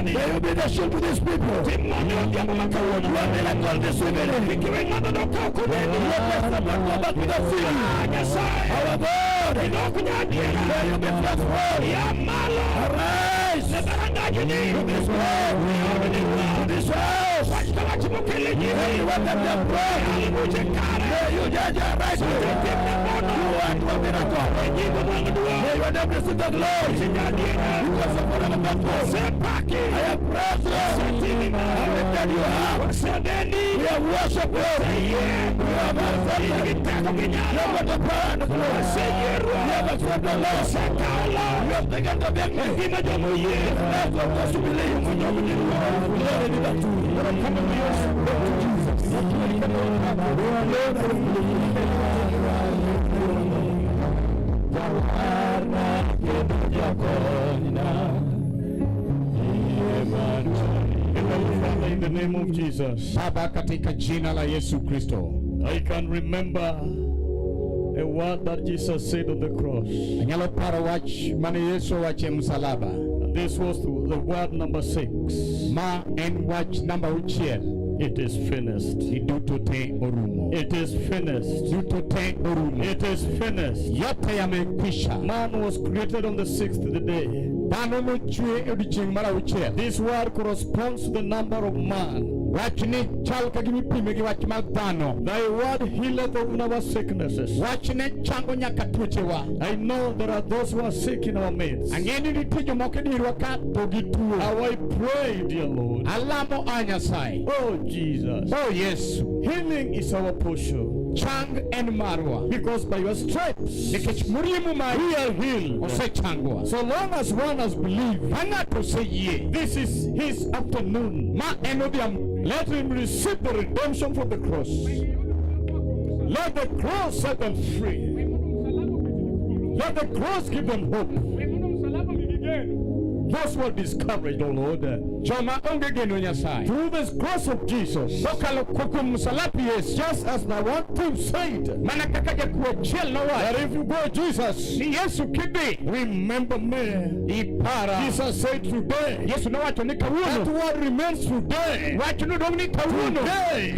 H: May you be the shield to these people. You are miracle this evening. Let us go back with the field. Our God, may you be faithful. Arise. To this world. To this house. May you welcome them prayer. May you judge our right. You are to a miracle. May your name receive the glory. Because of whatever purpose. I have praised you. I lifted you up. We have worshipped you. We have answered you. You have the power and the glory. You have accepted the Lord. You have taken the victory. Let us believe.
I: In the name of Jesus.
D: Baba, katika jina la Yesu Kristo.
I: I can remember a word that Jesus said on the cross.
D: Anyalo paro wach mane Yesu wache msalaba.
I: This was the word number 6.
D: Ma en wach number 6.
I: It is finished.
D: Iduto te orumo.
I: It is finished.
D: Iduto te orumo.
I: It is finished.
D: Yote yamekwisha.
I: Man was created on the 6th day. This word corresponds to the number of man. Thy word healeth all our sicknesses. I know there are those who are sick in our midst. How I pray, dear Lord. Oh Jesus.
D: Oh yes.
I: Healing is our portion.
D: Chang and marwa.
I: Because by your stripes we are healed. So long as one has believed, this is his afternoon. Let him receive the redemption from the cross. Let the cross set them free. Let the cross give them hope. Those who are discouraged, oh Lord, through this cross of Jesus, just as the one thing said, that if you go Jesus, remember me. Jesus said today, that word remains today. Today,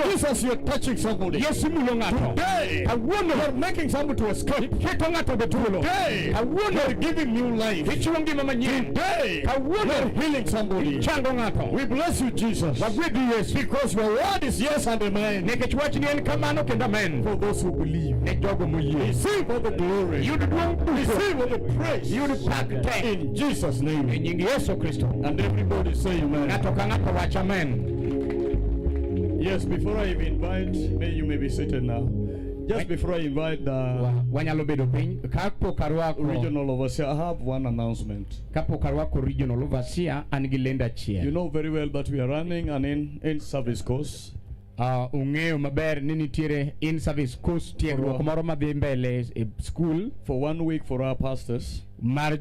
I: Jesus, you're touching somebody. Today, you're making somebody to escape. Today, you're giving new life. Today, you're healing somebody. We bless you, Jesus. Because your word is yes and amen. For those who believe, receive all the glory. Receive all the praise. In Jesus' name. And everybody say amen.
C: Yes, before I invite, you may be seated now. Just before I invite the regional overseer, I have one announcement. You know very well that we are running an in-service course.
A: School
C: for 1 week for our pastors. And I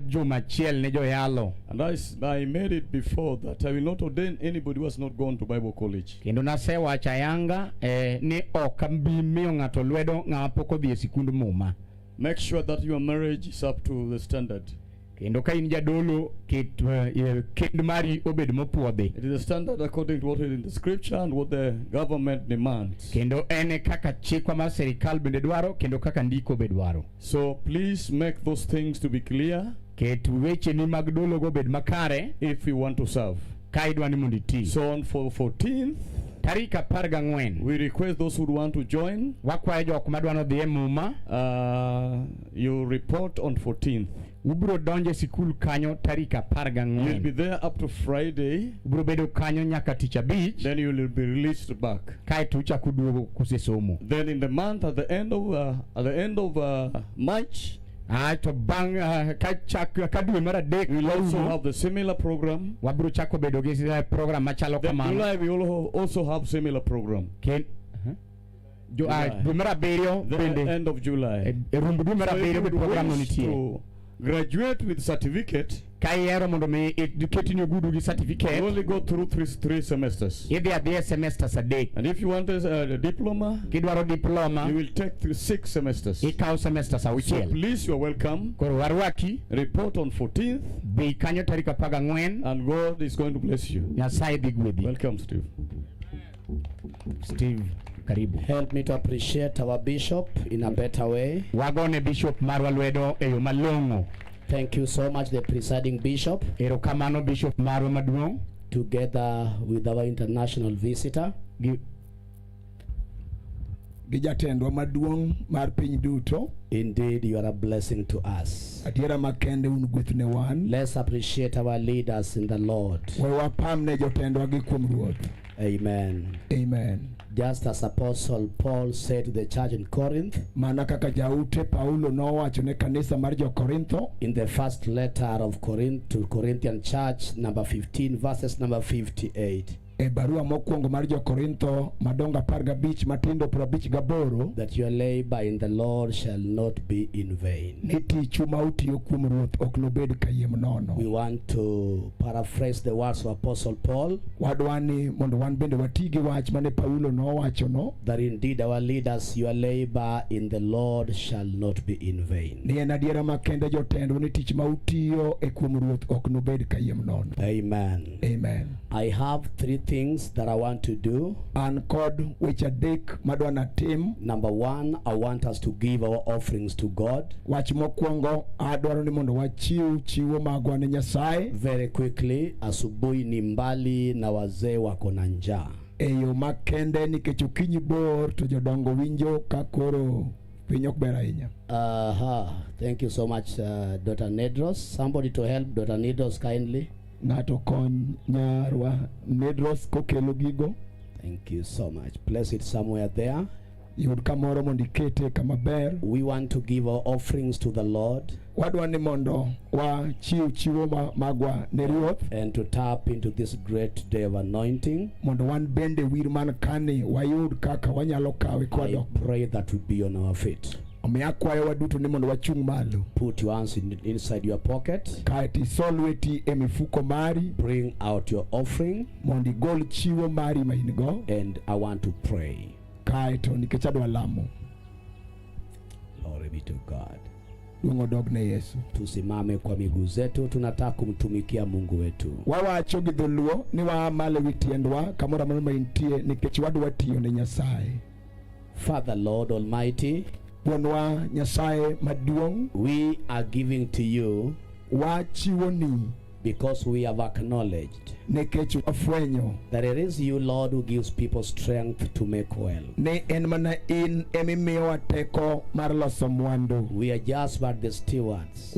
C: made it before that I will not ordain anybody who has not gone to Bible college. Make sure that your marriage is up to the standard. It is a standard according to what is in the scripture and what the government demands. So please make those things to be clear if you want to serve. So on for 14th, we request those who want to join. You report on 14th. You'll be there up to Friday. Then you will be released back. Then in the month at the end of March, we'll also have the similar program. Then July we will also have similar program. The end of July. So if you wish to graduate with certificate, you only go through three semesters. And if you want a diploma, you will take 6 semesters. So please, you are welcome. Report on 14th. And God is going to bless you. Welcome, Steve.
A: Help me to appreciate our bishop in a better way. Thank you so much, the presiding bishop, together with our international visitor. Indeed, you are a blessing to us. Let's appreciate our leaders in the Lord. Amen.
G: Amen.
A: Just as Apostle Paul said to the church in Corinth, in the first letter of Corinth to Corinthian church, number 15, verses number 58. That your labor in the Lord shall not be in vain. We want to paraphrase the words of Apostle Paul, that indeed our leaders, your labor in the Lord shall not be in vain. Amen.
G: Amen.
A: I have 3 things that I want to do. Number 1, I want us to give our offerings to God. Very quickly, asubuhi ni mbali na wazee wako na njaa. Thank you so much, Dr. Nedros. Somebody to help Dr. Nedros kindly.
G: Thank
A: you so much. Place it somewhere there. We want to give our offerings to the Lord and to tap into this great day of anointing. I pray that we be on our feet. Put your hands inside your pocket. Bring out your offering. And I want to pray. Glory be to God. Tusimame kwa miguu zetu, tunataka kumtumikia Mungu wetu. Father, Lord Almighty, we are giving to you because we have acknowledged that it is you, Lord, who gives people strength to make well. We are just but the stewards.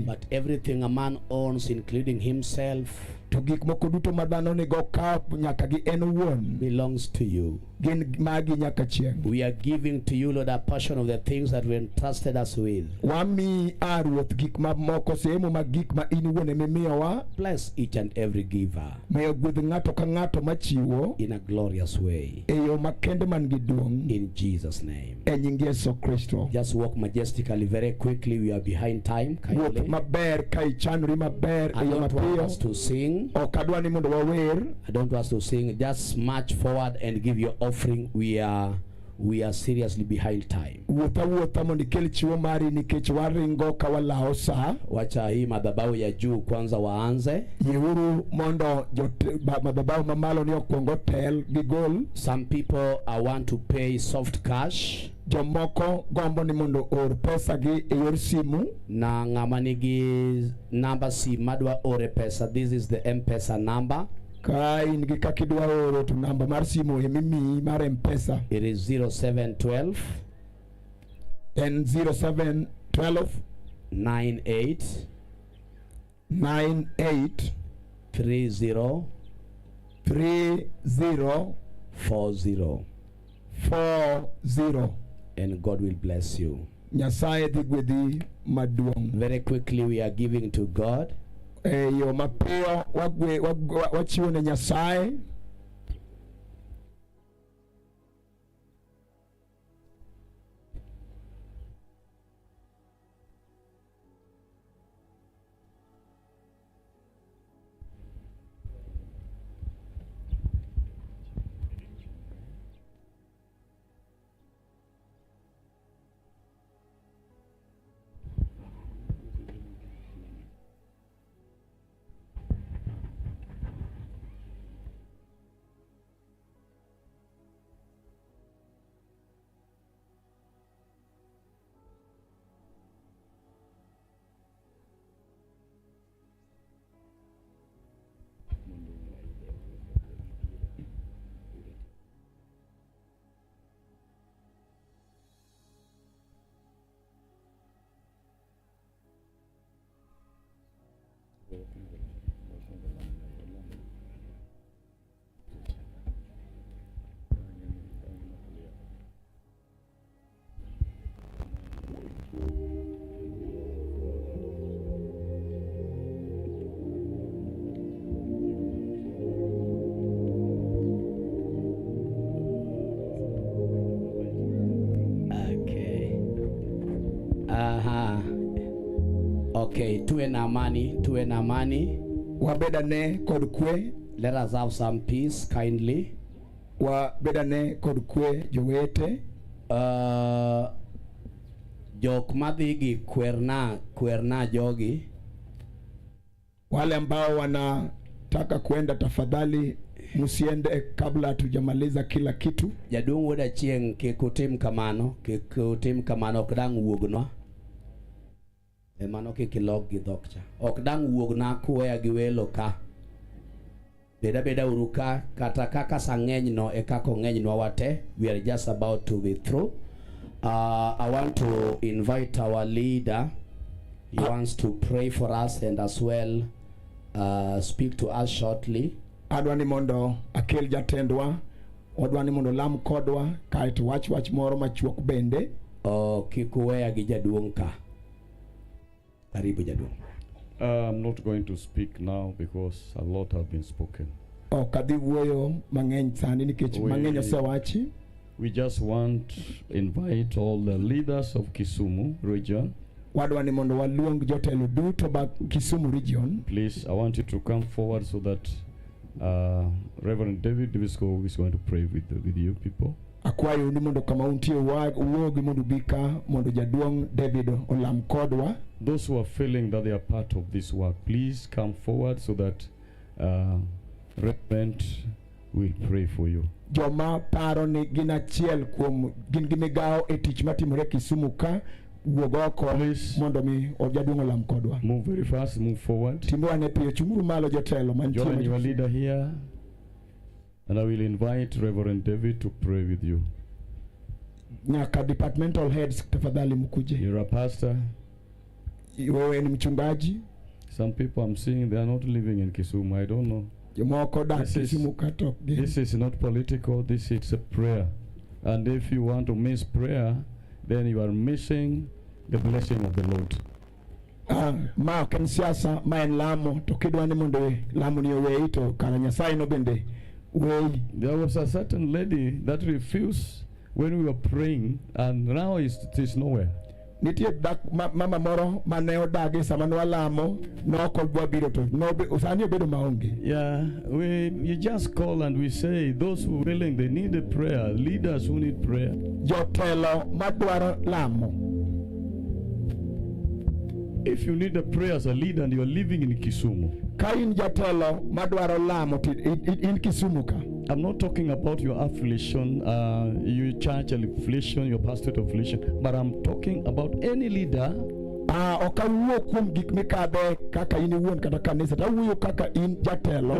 A: But everything a man owns, including himself,
G: to gik moko duto ma dhano nigo ka nyaka gi en owuon
A: belongs to you.
G: gin magi nyaka chieng'.
A: We are giving to you, Lord, a portion of the things that we entrusted us with.
G: Wami ruoth gik ma moko sehemu mag gik ma in owuon emimiyowa.
A: Bless each and every giver
G: Miyo gwedh ng'ato ka ng'ato machiwo
A: in a glorious way.
G: e yo makende man gi duong'
A: In Jesus' name.
G: e nying Yesu Kristo.
A: Just walk majestically very quickly. We are behind time.
G: Wuoth
A: Kindly.
G: maber ka ichanori maber
A: I
G: e yo
A: don't want us
G: mapiyo.
A: to sing.
G: Ok adwa ni mondo wawer.
A: I don't want us to sing. Just march forward and give your offering. We are seriously behind time.
G: Wuotha mondo ikel chiwo mari nikech waringo ka walao sa.
A: Wacha hii madhabahu ya juu kwanza waanze.
G: Yehuru mondo madhabahu mamalo ni okuongo tel gi gol.
A: Some people want to pay soft cash.
G: Jomoko gombo ni mondo or pesa gi e yor simu.
A: Na ng'ama nigi namba sim madwa ore pesa. This is the M-Pesa number.
G: Ka in gi kaka idwa oro to namba mar simu emimiyi mar M-Pesa.
A: It is 0712
G: En 0712
A: 98
G: 98
A: 30
G: 30
A: 40.
G: 40.
A: And God will bless you.
G: Nyasaye dhi gwedhi maduong'.
A: Very quickly we are giving to God.
G: Yo mapiyo wachiwo ne Nyasaye.
A: Okay, tuwe na amani.
G: Wabedane kod kwe.
A: Let us have some peace kindly.
G: Wabedane kod kwe jowete.
A: Jok madhi gi kwerna jogi.
G: Wale ambao wanataka kwenda tafadhali musiende kabla hatujamaliza kila kitu.
A: Jaduong' wuod achieng' kik utim kamano ok dang' wuognwa. Mano kik ilog gi dhok cha. Ok dang' wuogna kuweya gi welo ka. Beda uru ka kata kaka sang'eny no e kaka ng'enywa wate. We are just about to be through. I want to invite our leader. He wants to pray for us and as well speak to us shortly.
G: Adwani mondo akel jatendwa. Odwani mondo lam kodwa kaeto wach moro machuok bende.
A: Kikuweya gi jaduong' ka. Karibu jaduong'.
J: I'm not going to speak now because a lot have been spoken.
G: Kadhi wuoyo mang'eny sani nikech mang'eny osewachi.
J: We just want to invite all the leaders of Kisumu region.
G: Wadwani mondo waluong jotelo duto ba Kisumu region.
J: Please, I want you to come forward so that Reverend David Divisco is going to pray with you people.
G: Akwayo ni mondo kama untie uogi mondo bika mondo jaduong' David olam kodwa.
J: Those who are feeling that they are part of this work, please come forward so that Reverend will pray for you.
G: Joma paro ni gin achiel kuom gin gi migawo e tich matimore Kisumu ka wuogoko mondo mi jaduong' olam kodwa.
J: Move very fast, move forward.
G: Timwane piyo chunguru malo jotelo mantie.
J: Join your leader here. And I will invite Reverend David to pray with you.
G: Nyaka departmental heads tafadhali mkuje.
J: You're a pastor.
G: Wewe ni mchungaji.
J: Some people I'm seeing, they are not living in Kisumu. I don't know. This is not political. This is a prayer. And if you want to miss prayer, then you are missing the blessing of the Lord.
G: Ma ken siasa ma en lamo to kidwani mondo lamo ni owe to kana Nyasaye no bende we.
J: There was a certain lady that refused when we were praying, and now it is nowhere.
G: Nitie mama moro mane odagi sama no lamo no ko bwa biro to no usani obedo maonge.
J: Yeah, you just call and we say those who are willing, they need a prayer. Leaders who need prayer.
G: Jotelo madwaro lamo.
J: If you need a prayer as a leader and you are living in Kisumu, I'm not talking about your affiliation, your church affiliation, your pastorate affiliation, but I'm talking about any leader. The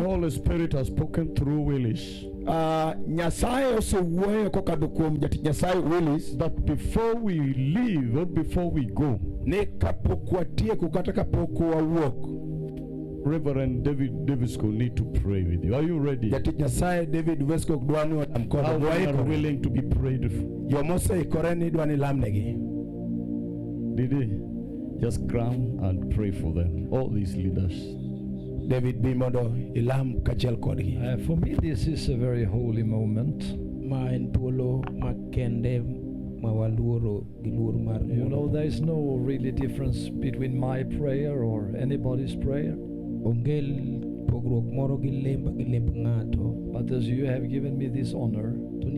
J: Holy Spirit has spoken through Willis. That before we leave or before we go, Reverend David Davisco need to pray with you. Are you ready? How many are willing to be prayed for? Did he? Just come and pray for them, all these leaders.
G: David Bimodo ilam kachel kodgi.
I: For me, this is a very holy moment. You know, there is no really difference between my prayer or anybody's prayer. But as you have given me this honor to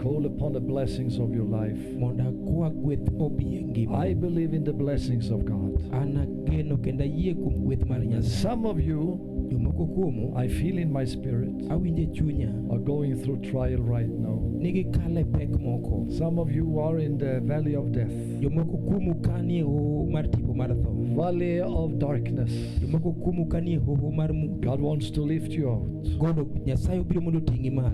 I: call upon the blessings of your life, I believe in the blessings of God. Some of you, I feel in my spirit, are going through trial right now. Some of you are in the valley of death, valley of darkness. God wants to lift you out.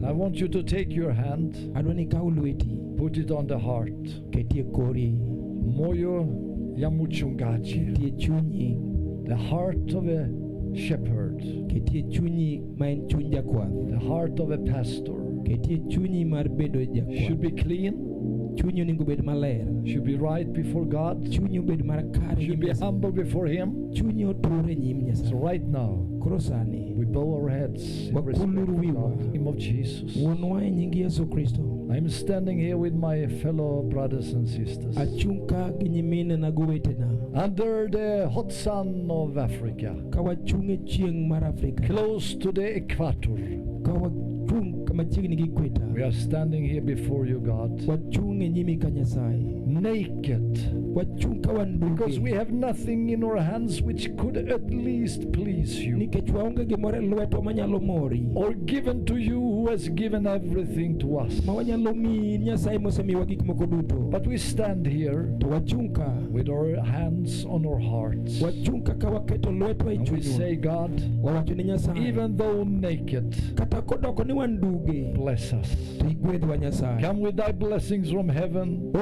I: I want you to take your hand, put it on the heart. Moyo ya mchungaji, the heart of a shepherd, the heart of a pastor, should be clean, should be right before God, should be humble before Him. So right now, we bow our heads in respect of God. In the name of Jesus. I'm standing here with my fellow brothers and sisters under the hot sun of Africa, close to the equator. We are standing here before you, God, naked, because we have nothing in our hands which could at least please you, or given to you who has given everything to us. But we stand here with our hands on our hearts, and we say, God, even though naked, bless us. Come with thy blessings from heaven.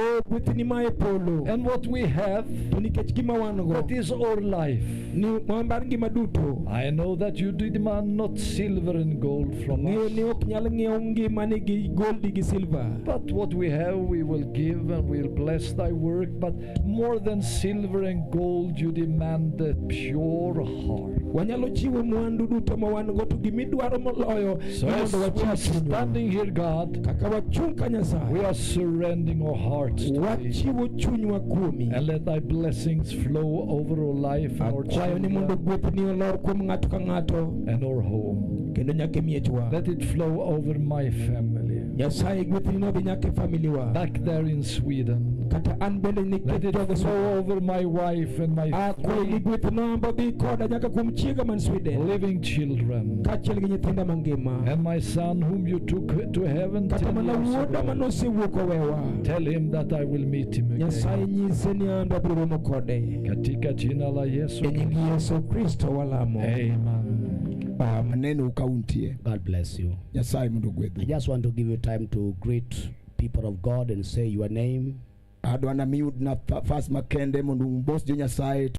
I: And what we have, that is our life. I know that you demand not silver and gold from us, but what we have we will give, and we'll bless thy work. But more than silver and gold, you demand a pure heart. So as we are standing here, God, we are surrendering our hearts to thee, and let thy blessings flow over our life, and our children, and our home. Let it flow over my family, back there in Sweden. Let it flow over my wife and my living children, and my son whom you took to heaven 10 years ago. Tell him that I will meet him again. Katika jina la Yesu Kristo. Amen.
A: God bless you. I just want to give you time to greet people of God and say your name.